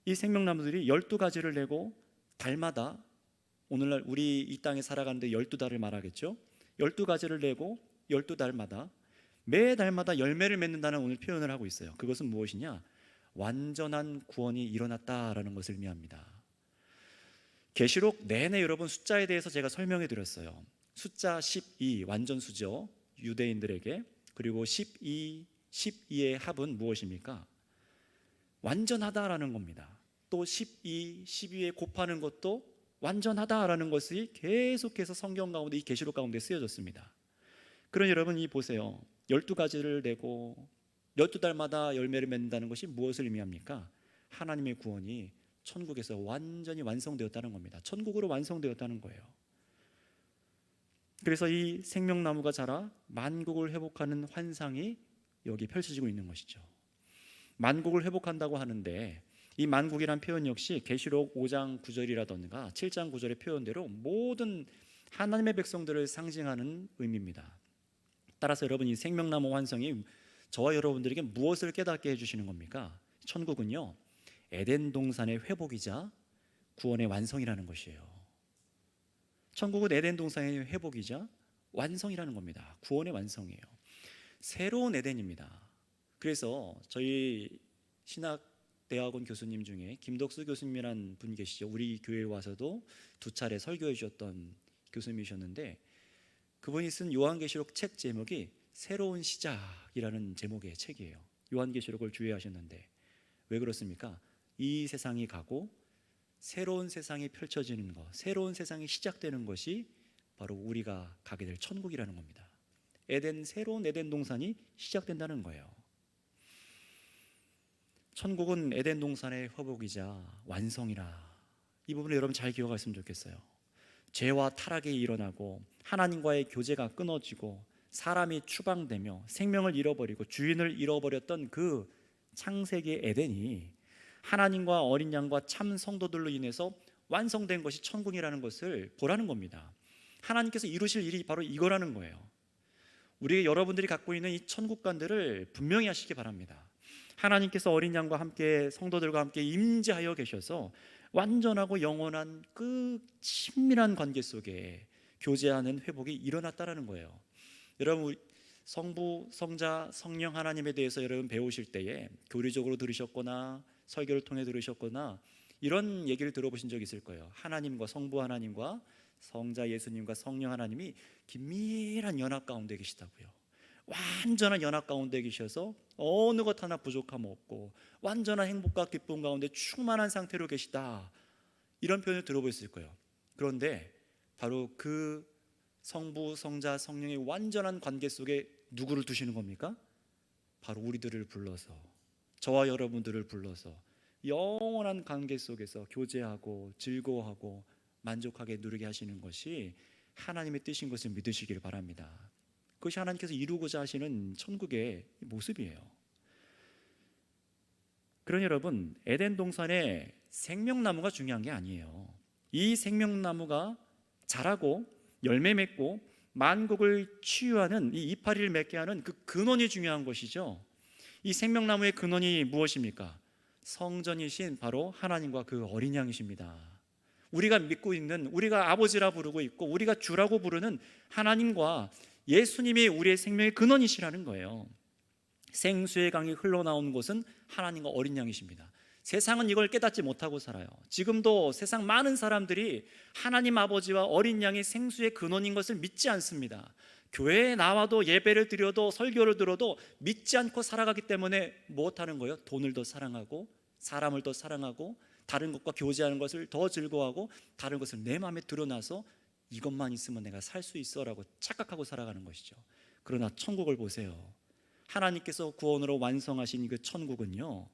이 생명나무들이 12가지를 내고 달마다, 오늘날 우리 이 땅에 살아가는데 12달을 말하겠죠. 12가지를 내고 12달마다 매 달마다 열매를 맺는다는 오늘 표현을 하고 있어요. 그것은 무엇이냐? 완전한 구원이 일어났다라는 것을 의미합니다. 계시록 내내 여러분 숫자에 대해서 제가 설명해 드렸어요. 숫자 12 완전수죠, 유대인들에게. 그리고 12의 합은 무엇입니까? 완전하다라는 겁니다. 또 12에 곱하는 것도 완전하다라는 것이 계속해서 성경 가운데, 이 계시록 가운데 쓰여졌습니다. 그러니 여러분, 이 보세요. 12가지를 내고 12달마다 열매를 맺는다는 것이 무엇을 의미합니까? 하나님의 구원이 천국에서 완전히 완성되었다는 겁니다. 천국으로 완성되었다는 거예요. 그래서 이 생명나무가 자라 만국을 회복하는 환상이 여기 펼쳐지고 있는 것이죠. 만국을 회복한다고 하는데, 이 만국이란 표현 역시 계시록 5장 9절이라던가 7장 9절의 표현대로 모든 하나님의 백성들을 상징하는 의미입니다. 따라서 여러분, 이 생명나무 환상이 저와 여러분들에게 무엇을 깨닫게 해주시는 겁니까? 천국은요, 에덴 동산의 회복이자 구원의 완성이라는 것이에요. 천국은 에덴 동산의 회복이자 완성이라는 겁니다. 구원의 완성이에요. 새로운 에덴입니다. 그래서 저희 신학대학원 교수님 중에 김덕수 교수님이라는 분 계시죠. 우리 교회에 와서도 2차례 설교해 주셨던 교수님이셨는데, 그분이 쓴 요한계시록 책 제목이 새로운 시작이라는 제목의 책이에요. 요한계시록을 주의하셨는데, 왜 그렇습니까? 이 세상이 가고 새로운 세상이 펼쳐지는 것, 새로운 세상이 시작되는 것이 바로 우리가 가게 될 천국이라는 겁니다. 새로운 에덴 동산이 시작된다는 거예요. 천국은 에덴 동산의 회복이자 완성이라, 이 부분을 여러분 잘 기억하셨으면 좋겠어요. 죄와 타락이 일어나고 하나님과의 교제가 끊어지고 사람이 추방되며 생명을 잃어버리고 주인을 잃어버렸던 그 창세기의 에덴이 하나님과 어린 양과 참 성도들로 인해서 완성된 것이 천국이라는 것을 보라는 겁니다. 하나님께서 이루실 일이 바로 이거라는 거예요. 우리 여러분들이 갖고 있는 이 천국관들을 분명히 하시기 바랍니다. 하나님께서 어린 양과 함께 성도들과 함께 임재하여 계셔서 완전하고 영원한 그 친밀한 관계 속에 교제하는 회복이 일어났다라는 거예요. 여러분, 성부, 성자, 성령 하나님에 대해서 여러분 배우실 때에 교리적으로 들으셨거나 설교를 통해 들으셨거나 이런 얘기를 들어보신 적 있을 거예요. 하나님과 성부 하나님과 성자 예수님과 성령 하나님이 긴밀한 연합 가운데 계시다고요. 완전한 연합 가운데 계셔서 어느 것 하나 부족함 없고 완전한 행복과 기쁨 가운데 충만한 상태로 계시다, 이런 표현을 들어보셨을 거예요. 그런데 바로 그 성부, 성자, 성령의 완전한 관계 속에 누구를 두시는 겁니까? 바로 우리들을 불러서, 저와 여러분들을 불러서 영원한 관계 속에서 교제하고 즐거워하고 만족하게 누리게 하시는 것이 하나님의 뜻인 것을 믿으시길 바랍니다. 그것이 하나님께서 이루고자 하시는 천국의 모습이에요. 그러니 여러분, 에덴 동산에 생명나무가 중요한 게 아니에요. 이 생명나무가 자라고 열매 맺고 만국을 치유하는, 이 이파리를 맺게 하는 그 근원이 중요한 것이죠. 이 생명나무의 근원이 무엇입니까? 성전이신 바로 하나님과 그 어린 양이십니다. 우리가 믿고 있는, 우리가 아버지라 부르고 있고 우리가 주라고 부르는 하나님과 예수님이 우리의 생명의 근원이시라는 거예요. 생수의 강이 흘러나온 곳은 하나님과 어린 양이십니다. 세상은 이걸 깨닫지 못하고 살아요. 지금도 세상 많은 사람들이 하나님 아버지와 어린 양이 생수의 근원인 것을 믿지 않습니다. 교회에 나와도 예배를 드려도 설교를 들어도 믿지 않고 살아가기 때문에 무엇하는 거예요? 돈을 더 사랑하고 사람을 더 사랑하고 다른 것과 교제하는 것을 더 즐거워하고 다른 것을 내 마음에 드러나서 이것만 있으면 내가 살 수 있어 라고 착각하고 살아가는 것이죠. 그러나 천국을 보세요. 하나님께서 구원으로 완성하신 그 천국은요,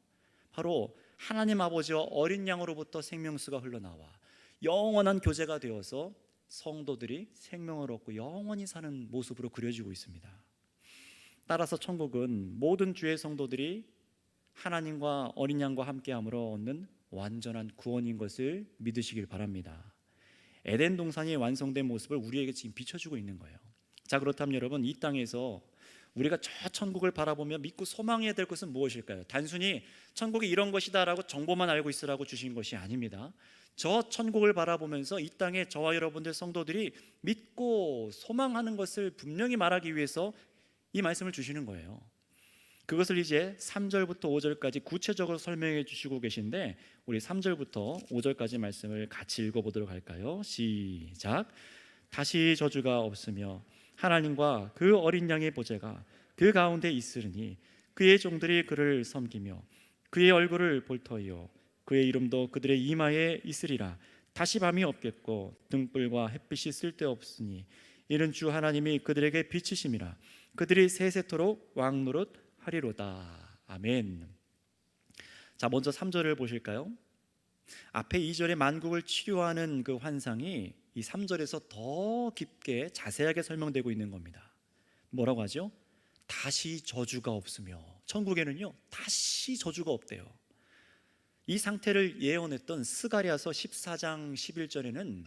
바로 하나님 아버지와 어린 양으로부터 생명수가 흘러나와 영원한 교제가 되어서 성도들이 생명을 얻고 영원히 사는 모습으로 그려지고 있습니다. 따라서 천국은 모든 주의 성도들이 하나님과 어린 양과 함께함으로 얻는 완전한 구원인 것을 믿으시길 바랍니다. 에덴 동산이 완성된 모습을 우리에게 지금 비춰주고 있는 거예요. 자, 그렇다면 여러분, 이 땅에서 우리가 저 천국을 바라보며 믿고 소망해야 될 것은 무엇일까요? 단순히 천국이 이런 것이다라고 정보만 알고 있으라고 주신 것이 아닙니다. 저 천국을 바라보면서 이 땅에 저와 여러분들 성도들이 믿고 소망하는 것을 분명히 말하기 위해서 이 말씀을 주시는 거예요. 그것을 이제 3절부터 5절까지 구체적으로 설명해 주시고 계신데, 우리 3절부터 5절까지 말씀을 같이 읽어보도록 할까요? 시작. 다시 저주가 없으며 하나님과 그 어린 양의 보좌가 그 가운데 있으리니 그의 종들이 그를 섬기며 그의 얼굴을 볼 터이요 그의 이름도 그들의 이마에 있으리라. 다시 밤이 없겠고 등불과 햇빛이 쓸데없으니 이는 주 하나님이 그들에게 빛이심이라. 그들이 세세토록 왕노릇 하리로다. 아멘. 자, 먼저 3절을 보실까요? 앞에 2절의 만국을 치료하는 그 환상이 이 3절에서 더 깊게 자세하게 설명되고 있는 겁니다. 뭐라고 하죠? 다시 저주가 없으며, 천국에는요 다시 저주가 없대요. 이 상태를 예언했던 스가랴서 14장 11절에는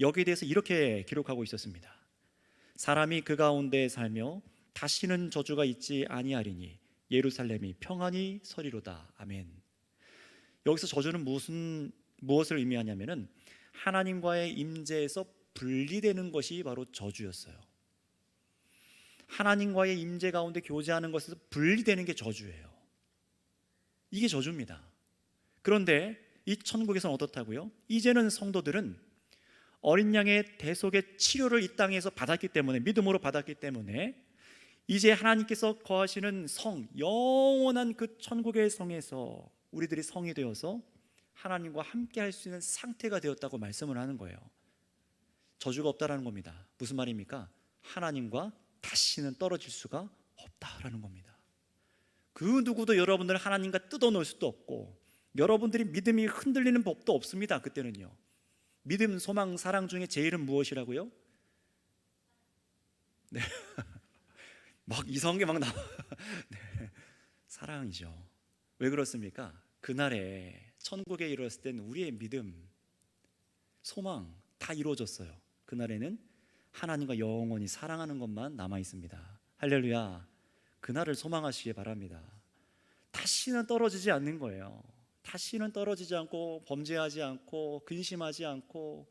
여기에 대해서 이렇게 기록하고 있었습니다. 사람이 그 가운데 살며 다시는 저주가 있지 아니하리니 예루살렘이 평안히 서리로다. 아멘. 여기서 저주는 무엇을 의미하냐면은 하나님과의 임재에서 분리되는 것이 바로 저주였어요. 하나님과의 임재 가운데 교제하는 것에서 분리되는 게 저주예요. 이게 저주입니다. 그런데 이 천국에서는 어떻다고요? 이제는 성도들은 어린 양의 대속의 치료를 이 땅에서 받았기 때문에, 믿음으로 받았기 때문에 이제 하나님께서 거하시는 성, 영원한 그 천국의 성에서 우리들이 성이 되어서 하나님과 함께 할 수 있는 상태가 되었다고 말씀을 하는 거예요. 저주가 없다라는 겁니다. 무슨 말입니까? 하나님과 다시는 떨어질 수가 없다라는 겁니다. 그 누구도 여러분들을 하나님과 뜯어놓을 수도 없고 여러분들이 믿음이 흔들리는 법도 없습니다. 그때는요. 믿음, 소망, 사랑 중에 제일은 무엇이라고요? 네. 막 이상한 게 막 나와. 네. 사랑이죠. 왜 그렇습니까? 그날에 천국에 이르렀을 땐 우리의 믿음, 소망 다 이루어졌어요. 그날에는 하나님과 영원히 사랑하는 것만 남아 있습니다. 할렐루야. 그날을 소망하시기 바랍니다. 다시는 떨어지지 않는 거예요. 다시는 떨어지지 않고 범죄하지 않고 근심하지 않고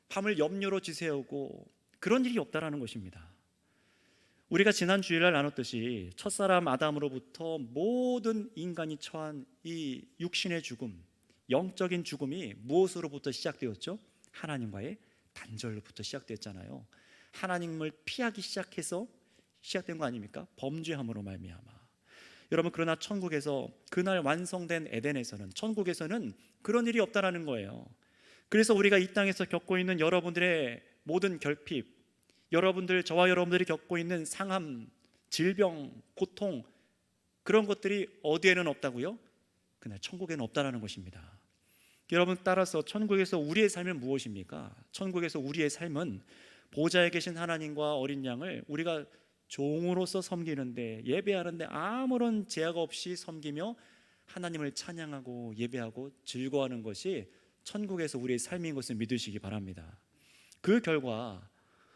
밤을 염려로 지새우고 그런 일이 없다라는 것입니다. 우리가 지난 주일날 나눴듯이 첫사람 아담으로부터 모든 인간이 처한 이 육신의 죽음, 영적인 죽음이 무엇으로부터 시작되었죠? 하나님과의 단절로부터 시작됐잖아요. 하나님을 피하기 시작해서 시작된 거 아닙니까? 범죄함으로 말미암아. 여러분, 그러나 천국에서 그날 완성된 에덴에서는, 천국에서는 그런 일이 없다라는 거예요. 그래서 우리가 이 땅에서 겪고 있는 여러분들의 모든 결핍, 저와 여러분들이 겪고 있는 상함, 질병, 고통, 그런 것들이 어디에는 없다고요? 그날 천국에는 없다라는 것입니다. 여러분, 따라서 천국에서 우리의 삶은 무엇입니까? 천국에서 우리의 삶은 보좌에 계신 하나님과 어린 양을 우리가 종으로서 섬기는데, 예배하는데 아무런 제약 없이 섬기며 하나님을 찬양하고 예배하고 즐거워하는 것이 천국에서 우리의 삶인 것을 믿으시기 바랍니다. 그 결과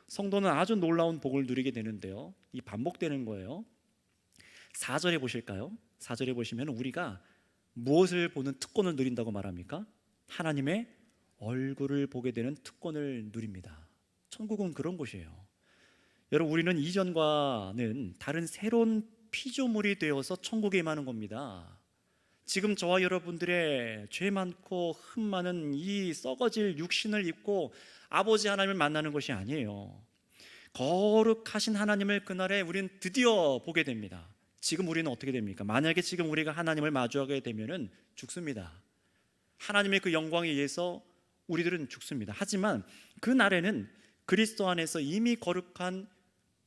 성도는 아주 놀라운 복을 누리게 되는데요, 이 반복되는 거예요. 4절에 보실까요? 4절에 보시면 우리가 무엇을 보는 특권을 누린다고 말합니까? 하나님의 얼굴을 보게 되는 특권을 누립니다. 천국은 그런 곳이에요. 여러분, 우리는 이전과는 다른 새로운 피조물이 되어서 천국에 임하는 겁니다. 지금 저와 여러분들의 죄 많고 흠 많은 이 썩어질 육신을 입고 아버지 하나님을 만나는 것이 아니에요. 거룩하신 하나님을 그날에 우리는 드디어 보게 됩니다. 지금 우리는 어떻게 됩니까? 만약에 지금 우리가 하나님을 마주하게 되면은 죽습니다. 하나님의 그 영광에 의해서 우리들은 죽습니다. 하지만 그 날에는 그리스도 안에서 이미 거룩한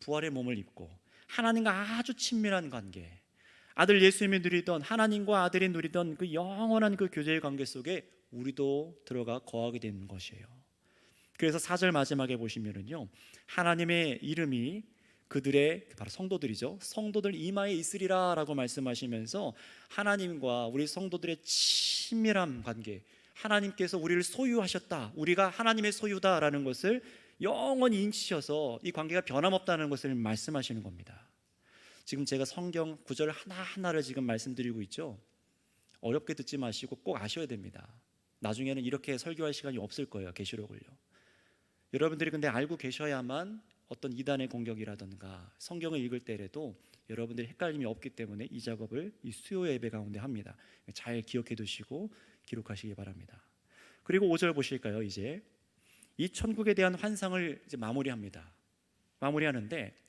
부활의 몸을 입고 하나님과 아주 친밀한 관계, 아들 예수님이 누리던, 하나님과 아들이 누리던 그 영원한 그 교제의 관계 속에 우리도 들어가 거하게 되는 것이에요. 그래서 4절 마지막에 보시면은요, 하나님의 이름이 그들의, 바로 성도들이죠, 성도들 이마에 있으리라 라고 말씀하시면서 하나님과 우리 성도들의 친밀한 관계, 하나님께서 우리를 소유하셨다, 우리가 하나님의 소유다라는 것을 영원히 인치셔서 이 관계가 변함없다는 것을 말씀하시는 겁니다. 지금 제가 성경 구절 하나하나를 지금 말씀드리고 있죠. 어렵게 듣지 마시고 꼭 아셔야 됩니다. 나중에는 이렇게 설교할 시간이 없을 거예요, 계시록을요. 여러분들이 근데 알고 계셔야만 어떤 이단의 공격이라든가 성경을 읽을 때라도 여러분들이 헷갈림이 없기 때문에 이 작업을 이 수요 예배 가운데 합니다. 잘 기억해 두시고 기록하시기 바랍니다. 그리고 5절 보실까요? 이제 이 천국에 대한 환상을 이제 마무리하는데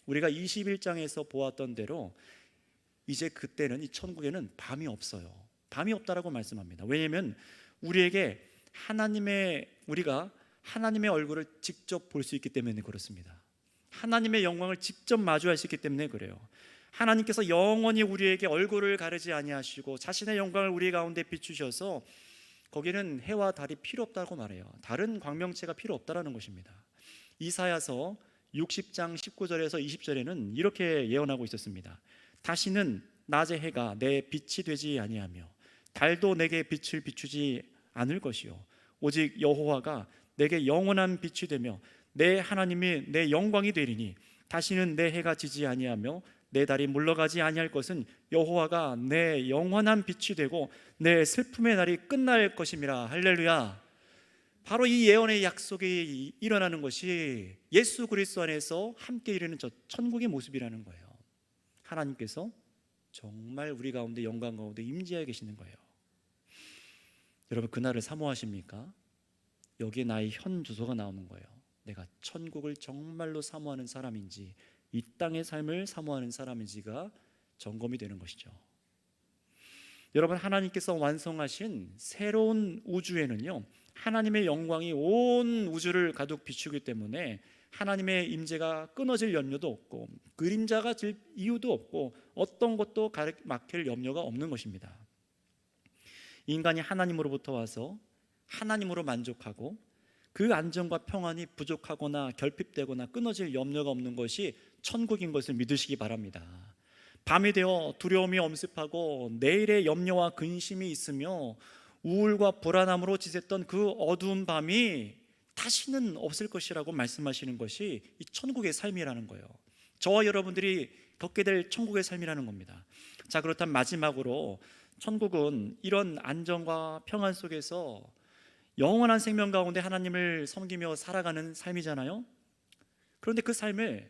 우리가 21장에서 보았던 대로 이제 그때는 이 천국에는 밤이 없어요. 밤이 없다라고 말씀합니다. 왜냐하면 우리가 하나님의 얼굴을 직접 볼 수 있기 때문에 그렇습니다. 하나님의 영광을 직접 마주할 수 있기 때문에 그래요. 하나님께서 영원히 우리에게 얼굴을 가리지 아니하시고 자신의 영광을 우리 가운데 비추셔서 거기는 해와 달이 필요 없다고 말해요. 다른 광명체가 필요 없다라는 것입니다. 이사야서 60장 19절에서 20절에는 이렇게 예언하고 있었습니다. 다시는 낮의 해가 내 빛이 되지 아니하며 달도 내게 빛을 비추지 않을 것이요 오직 여호와가 내게 영원한 빛이 되며 내 하나님이 내 영광이 되리니 다시는 내 해가 지지 아니하며 내 달이 물러가지 아니할 것은 여호와가 내 영원한 빛이 되고 내 슬픔의 날이 끝날 것임이라. 할렐루야. 바로 이 예언의 약속이 일어나는 것이 예수 그리스도 안에서 함께 이루는 저 천국의 모습이라는 거예요. 하나님께서 정말 우리 가운데 영광 가운데 임재하여 계시는 거예요. 여러분, 그날을 사모하십니까? 여기에 나의 현 주소가 나오는 거예요. 내가 천국을 정말로 사모하는 사람인지 이 땅의 삶을 사모하는 사람인지가 점검이 되는 것이죠. 여러분, 하나님께서 완성하신 새로운 우주에는요, 하나님의 영광이 온 우주를 가득 비추기 때문에 하나님의 임재가 끊어질 염려도 없고 그림자가 질 이유도 없고 어떤 것도 막힐 염려가 없는 것입니다. 인간이 하나님으로부터 와서 하나님으로 만족하고 그 안정과 평안이 부족하거나 결핍되거나 끊어질 염려가 없는 것이 천국인 것을 믿으시기 바랍니다. 밤이 되어 두려움이 엄습하고 내일의 염려와 근심이 있으며 우울과 불안함으로 지샜던 그 어두운 밤이 다시는 없을 것이라고 말씀하시는 것이 이 천국의 삶이라는 거예요. 저와 여러분들이 겪게 될 천국의 삶이라는 겁니다. 자, 그렇다면 마지막으로 천국은 이런 안정과 평안 속에서 영원한 생명 가운데 하나님을 섬기며 살아가는 삶이잖아요. 그런데 그 삶을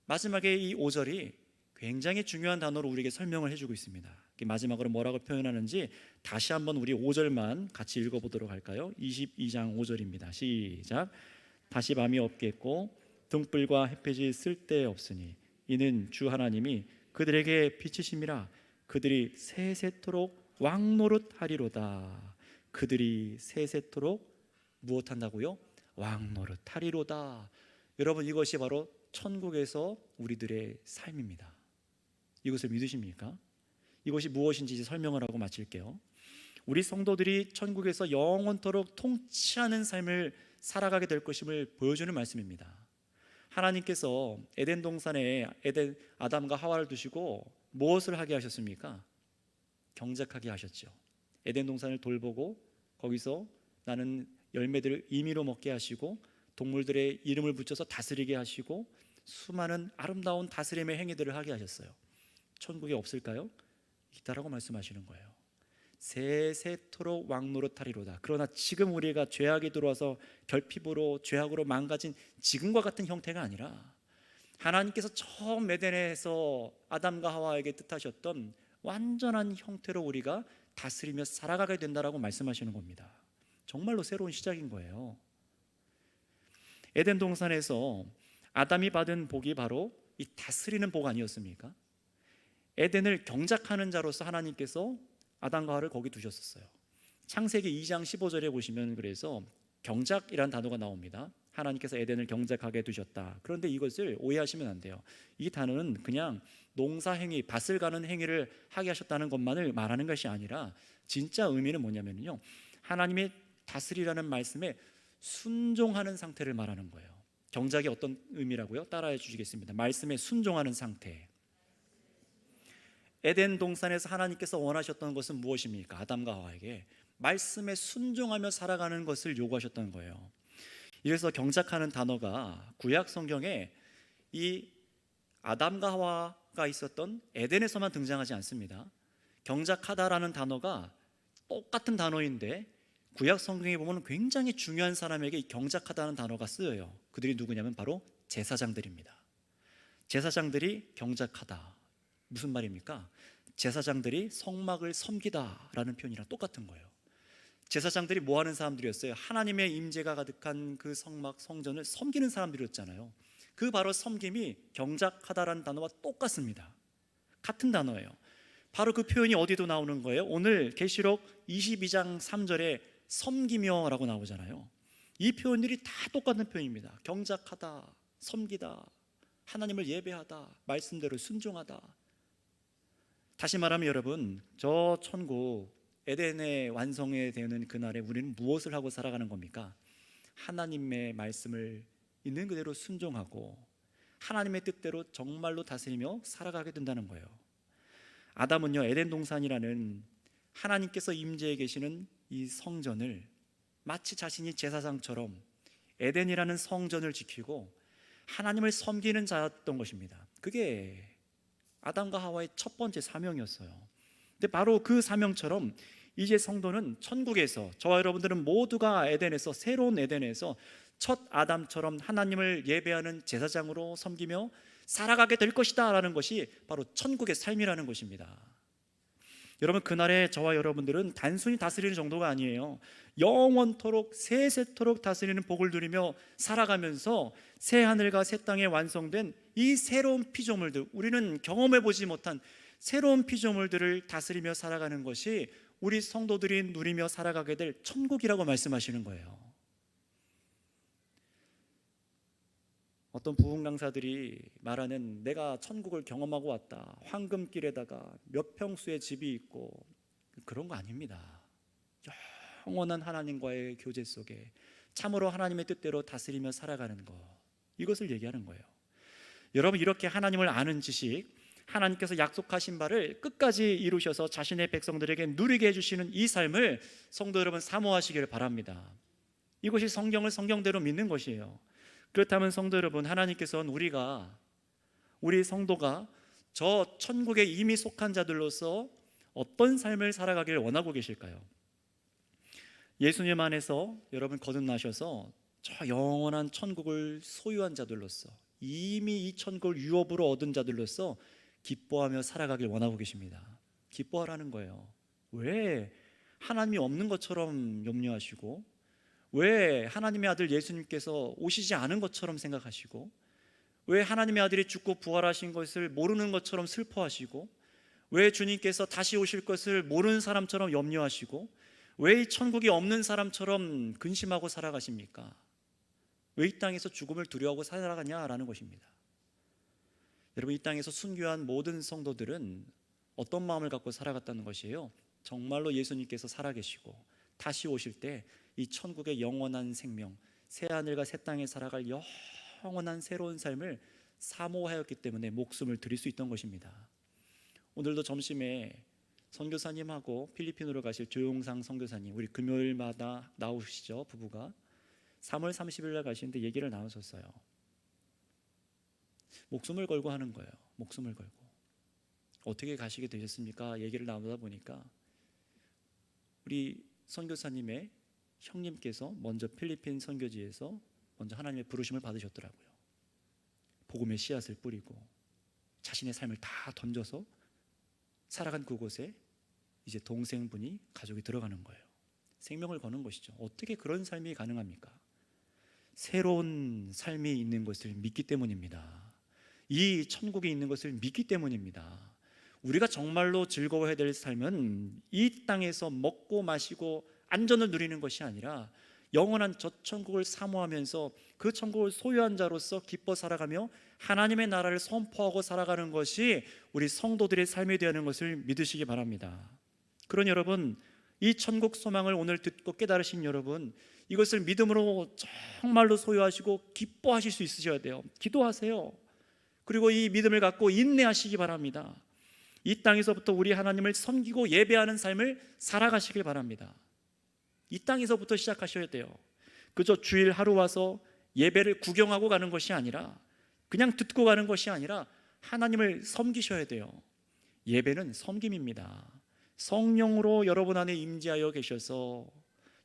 마지막에 이 5절이 굉장히 중요한 단어로 우리에게 설명을 해주고 있습니다. 마지막으로 뭐라고 표현하는지 다시 한번 우리 5절만 같이 읽어보도록 할까요? 22장 5절입니다. 시작. 다시 밤이 없겠고 등불과 햇빛이 쓸데없으니 이는 주 하나님이 그들에게 비치심이라. 그들이 세세토록 왕노릇하리로다. 그들이 세세토록 무엇한다고요? 왕노릇하리로다. 여러분, 이것이 바로 천국에서 우리들의 삶입니다. 이것을 믿으십니까? 이것이 무엇인지 이제 설명을 하고 마칠게요. 우리 성도들이 천국에서 영원토록 통치하는 삶을 살아가게 될 것임을 보여주는 말씀입니다. 하나님께서 에덴 동산에 아담과 하와를 두시고 무엇을 하게 하셨습니까? 경작하게 하셨죠. 에덴 동산을 돌보고 거기서 나는 열매들을 임의로 먹게 하시고 동물들의 이름을 붙여서 다스리게 하시고 수많은 아름다운 다스림의 행위들을 하게 하셨어요. 천국에 없을까요? 있다라고 말씀하시는 거예요. 세세토록 왕노릇하리로다. 그러나 지금 우리가 죄악이 들어와서 결핍으로 죄악으로 망가진 지금과 같은 형태가 아니라 하나님께서 처음 에덴에서 아담과 하와에게 뜻하셨던 완전한 형태로 우리가 다스리며 살아가게 된다라고 말씀하시는 겁니다. 정말로 새로운 시작인 거예요. 에덴 동산에서 아담이 받은 복이 바로 이 다스리는 복 아니었습니까? 에덴을 경작하는 자로서 하나님께서 아담과 하와를 거기 두셨었어요. 창세기 2장 15절에 보시면 그래서 경작이라는 단어가 나옵니다. 하나님께서 에덴을 경작하게 두셨다. 그런데 이것을 오해하시면 안 돼요. 이 단어는 그냥 농사행위, 밭을 가는 행위를 하게 하셨다는 것만을 말하는 것이 아니라 진짜 의미는 뭐냐면요, 하나님의 다스리라는 말씀에 순종하는 상태를 말하는 거예요. 경작이 어떤 의미라고요? 따라해 주시겠습니다. 말씀에 순종하는 상태. 에덴 동산에서 하나님께서 원하셨던 것은 무엇입니까? 아담과 하와에게 말씀에 순종하며 살아가는 것을 요구하셨던 거예요. 이래서 경작하는 단어가 구약 성경에 이 아담과 하와가 있었던 에덴에서만 등장하지 않습니다. 경작하다라는 단어가 똑같은 단어인데 구약 성경에 보면 굉장히 중요한 사람에게 이 경작하다는 단어가 쓰여요. 그들이 누구냐면 바로 제사장들입니다. 제사장들이 경작하다. 무슨 말입니까? 제사장들이 성막을 섬기다라는 표현이랑 똑같은 거예요. 제사장들이 뭐 하는 사람들이었어요? 하나님의 임재가 가득한 그 성막, 성전을 섬기는 사람들이었잖아요. 그 바로 섬김이 경작하다라는 단어와 똑같습니다. 같은 단어예요. 바로 그 표현이 어디도 나오는 거예요? 오늘 계시록 22장 3절에 섬기며라고 나오잖아요. 이 표현들이 다 똑같은 표현입니다. 경작하다, 섬기다, 하나님을 예배하다, 말씀대로 순종하다. 다시 말하면 여러분, 저 천국 에덴의 완성이 되는 그날에 우리는 무엇을 하고 살아가는 겁니까? 하나님의 말씀을 있는 그대로 순종하고 하나님의 뜻대로 정말로 다스리며 살아가게 된다는 거예요. 아담은요, 에덴 동산이라는 하나님께서 임재해 계시는 이 성전을 마치 자신이 제사장처럼 에덴이라는 성전을 지키고 하나님을 섬기는 자였던 것입니다. 그게 아담과 하와의 첫 번째 사명이었어요. 근데 바로 그 사명처럼 이제 성도는 천국에서, 저와 여러분들은 모두가 에덴에서, 새로운 에덴에서 첫 아담처럼 하나님을 예배하는 제사장으로 섬기며 살아가게 될 것이다 라는 것이 바로 천국의 삶이라는 것입니다. 여러분, 그날에 저와 여러분들은 단순히 다스리는 정도가 아니에요. 영원토록 세세토록 다스리는 복을 누리며 살아가면서 새 하늘과 새 땅에 완성된 이 새로운 피조물들, 우리는 경험해 보지 못한 새로운 피조물들을 다스리며 살아가는 것이 우리 성도들이 누리며 살아가게 될 천국이라고 말씀하시는 거예요. 어떤 부흥 강사들이 말하는 내가 천국을 경험하고 왔다, 황금길에다가 몇 평수의 집이 있고, 그런 거 아닙니다. 영원한 하나님과의 교제 속에 참으로 하나님의 뜻대로 다스리며 살아가는 것, 이것을 얘기하는 거예요. 여러분, 이렇게 하나님을 아는 지식, 하나님께서 약속하신 바를 끝까지 이루셔서 자신의 백성들에게 누리게 해주시는 이 삶을 성도 여러분 사모하시기를 바랍니다. 이것이 성경을 성경대로 믿는 것이에요. 그렇다면 성도 여러분, 하나님께서는 우리 성도가 저 천국에 이미 속한 자들로서 어떤 삶을 살아가기를 원하고 계실까요? 예수님 안에서 여러분 거듭나셔서 저 영원한 천국을 소유한 자들로서, 이미 이 천국을 유업으로 얻은 자들로서 기뻐하며 살아가길 원하고 계십니다. 기뻐하라는 거예요. 왜 하나님이 없는 것처럼 염려하시고, 왜 하나님의 아들 예수님께서 오시지 않은 것처럼 생각하시고, 왜 하나님의 아들이 죽고 부활하신 것을 모르는 것처럼 슬퍼하시고, 왜 주님께서 다시 오실 것을 모르는 사람처럼 염려하시고, 왜 이 천국이 없는 사람처럼 근심하고 살아가십니까? 왜 이 땅에서 죽음을 두려워하고 살아가냐라는 것입니다. 여러분, 이 땅에서 순교한 모든 성도들은 어떤 마음을 갖고 살아갔다는 것이에요? 정말로 예수님께서 살아계시고 다시 오실 때 이 천국의 영원한 생명, 새 하늘과 새 땅에 살아갈 영원한 새로운 삶을 사모하였기 때문에 목숨을 드릴 수 있던 것입니다. 오늘도 점심에 선교사님하고 필리핀으로 가실 조용상 선교사님, 우리 금요일마다 나오시죠, 부부가 3월 30일 날 가시는데 얘기를 나누셨어요. 목숨을 걸고 하는 거예요. 목숨을 걸고. 어떻게 가시게 되셨습니까? 얘기를 나누다 보니까 우리 선교사님의 형님께서 먼저 필리핀 선교지에서 먼저 하나님의 부르심을 받으셨더라고요. 복음의 씨앗을 뿌리고 자신의 삶을 다 던져서 살아간 그곳에 이제 동생분이, 가족이 들어가는 거예요. 생명을 거는 것이죠. 어떻게 그런 삶이 가능합니까? 새로운 삶이 있는 것을 믿기 때문입니다. 이 천국이 있는 것을 믿기 때문입니다. 우리가 정말로 즐거워해야 될 삶은 이 땅에서 먹고 마시고 안전을 누리는 것이 아니라 영원한 저 천국을 사모하면서 그 천국을 소유한 자로서 기뻐 살아가며 하나님의 나라를 선포하고 살아가는 것이 우리 성도들의 삶이 되는 것을 믿으시기 바랍니다. 그러니 여러분, 이 천국 소망을 오늘 듣고 깨달으신 여러분, 이것을 믿음으로 정말로 소유하시고 기뻐하실 수 있으셔야 돼요. 기도하세요. 그리고 이 믿음을 갖고 인내하시기 바랍니다. 이 땅에서부터 우리 하나님을 섬기고 예배하는 삶을 살아가시길 바랍니다. 이 땅에서부터 시작하셔야 돼요. 그저 주일 하루 와서 예배를 구경하고 가는 것이 아니라, 그냥 듣고 가는 것이 아니라 하나님을 섬기셔야 돼요. 예배는 섬김입니다. 성령으로 여러분 안에 임재하여 계셔서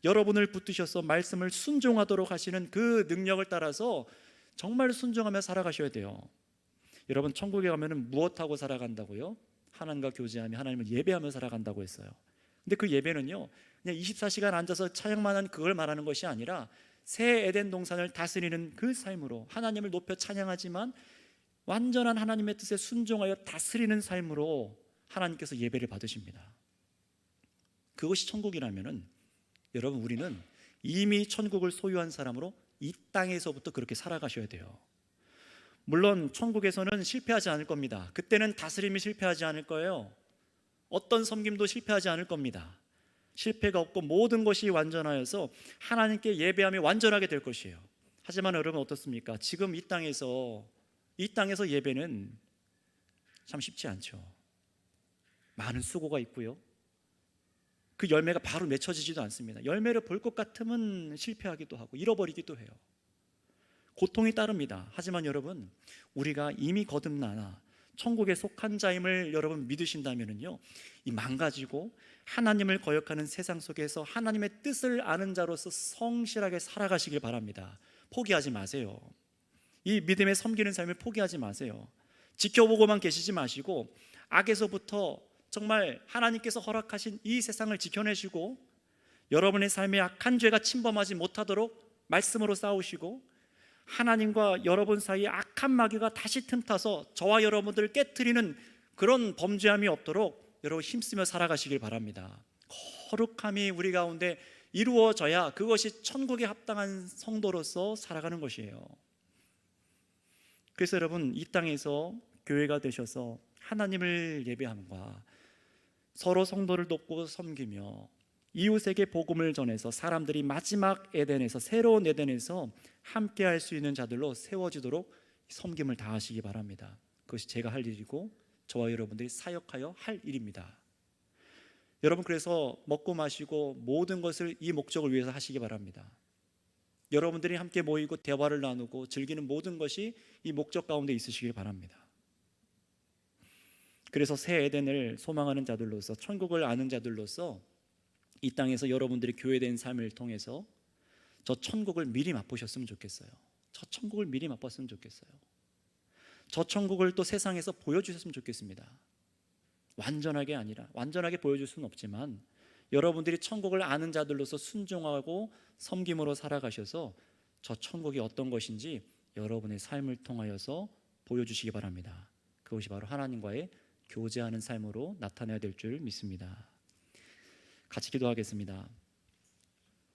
여러분을 붙드셔서 말씀을 순종하도록 하시는 그 능력을 따라서 정말 순종하며 살아가셔야 돼요. 여러분, 천국에 가면은 무엇하고 살아간다고요? 하나님과 교제하며 하나님을 예배하며 살아간다고 했어요. 근데 그 예배는요, 그냥 24시간 앉아서 찬양만 한 그걸 말하는 것이 아니라 새 에덴 동산을 다스리는 그 삶으로 하나님을 높여 찬양하지만 완전한 하나님의 뜻에 순종하여 다스리는 삶으로 하나님께서 예배를 받으십니다. 그것이 천국이라면은 여러분, 우리는 이미 천국을 소유한 사람으로 이 땅에서부터 그렇게 살아가셔야 돼요. 물론 천국에서는 실패하지 않을 겁니다. 그때는 다스림이 실패하지 않을 거예요. 어떤 섬김도 실패하지 않을 겁니다. 실패가 없고 모든 것이 완전하여서 하나님께 예배하며 완전하게 될 것이에요. 하지만 여러분, 어떻습니까? 지금 이 땅에서 예배는 참 쉽지 않죠. 많은 수고가 있고요, 그 열매가 바로 맺혀지지도 않습니다. 열매를 볼 것 같으면 실패하기도 하고 잃어버리기도 해요. 고통이 따릅니다. 하지만 여러분, 우리가 이미 거듭나나 천국에 속한 자임을 여러분 믿으신다면요, 이 망가지고 하나님을 거역하는 세상 속에서 하나님의 뜻을 아는 자로서 성실하게 살아가시길 바랍니다. 포기하지 마세요. 이 믿음의 섬기는 삶을 포기하지 마세요. 지켜보고만 계시지 마시고 악에서부터 정말 하나님께서 허락하신 이 세상을 지켜내시고 여러분의 삶에 악한 죄가 침범하지 못하도록 말씀으로 싸우시고 하나님과 여러분 사이에 악한 마귀가 다시 틈타서 저와 여러분들을 깨트리는 그런 범죄함이 없도록 여러분 힘쓰며 살아가시길 바랍니다. 거룩함이 우리 가운데 이루어져야 그것이 천국에 합당한 성도로서 살아가는 것이에요. 그래서 여러분, 이 땅에서 교회가 되셔서 하나님을 예배함과 서로 성도를 돕고 섬기며 이웃에게 복음을 전해서 사람들이 마지막 에덴에서, 새로운 에덴에서 함께 할 수 있는 자들로 세워지도록 섬김을 다하시기 바랍니다. 그것이 제가 할 일이고 저와 여러분들이 사역하여 할 일입니다. 여러분, 그래서 먹고 마시고 모든 것을 이 목적을 위해서 하시기 바랍니다. 여러분들이 함께 모이고 대화를 나누고 즐기는 모든 것이 이 목적 가운데 있으시길 바랍니다. 그래서 새 에덴을 소망하는 자들로서, 천국을 아는 자들로서 이 땅에서 여러분들이 교회된 삶을 통해서 저 천국을 미리 맛보셨으면 좋겠어요. 저 천국을 미리 맛봤으면 좋겠어요. 저 천국을 또 세상에서 보여주셨으면 좋겠습니다. 완전하게 아니라, 완전하게 보여줄 수는 없지만 여러분들이 천국을 아는 자들로서 순종하고 섬김으로 살아가셔서 저 천국이 어떤 것인지 여러분의 삶을 통하여서 보여주시기 바랍니다. 그것이 바로 하나님과의 교제하는 삶으로 나타내야 될 줄 믿습니다. 같이 기도하겠습니다.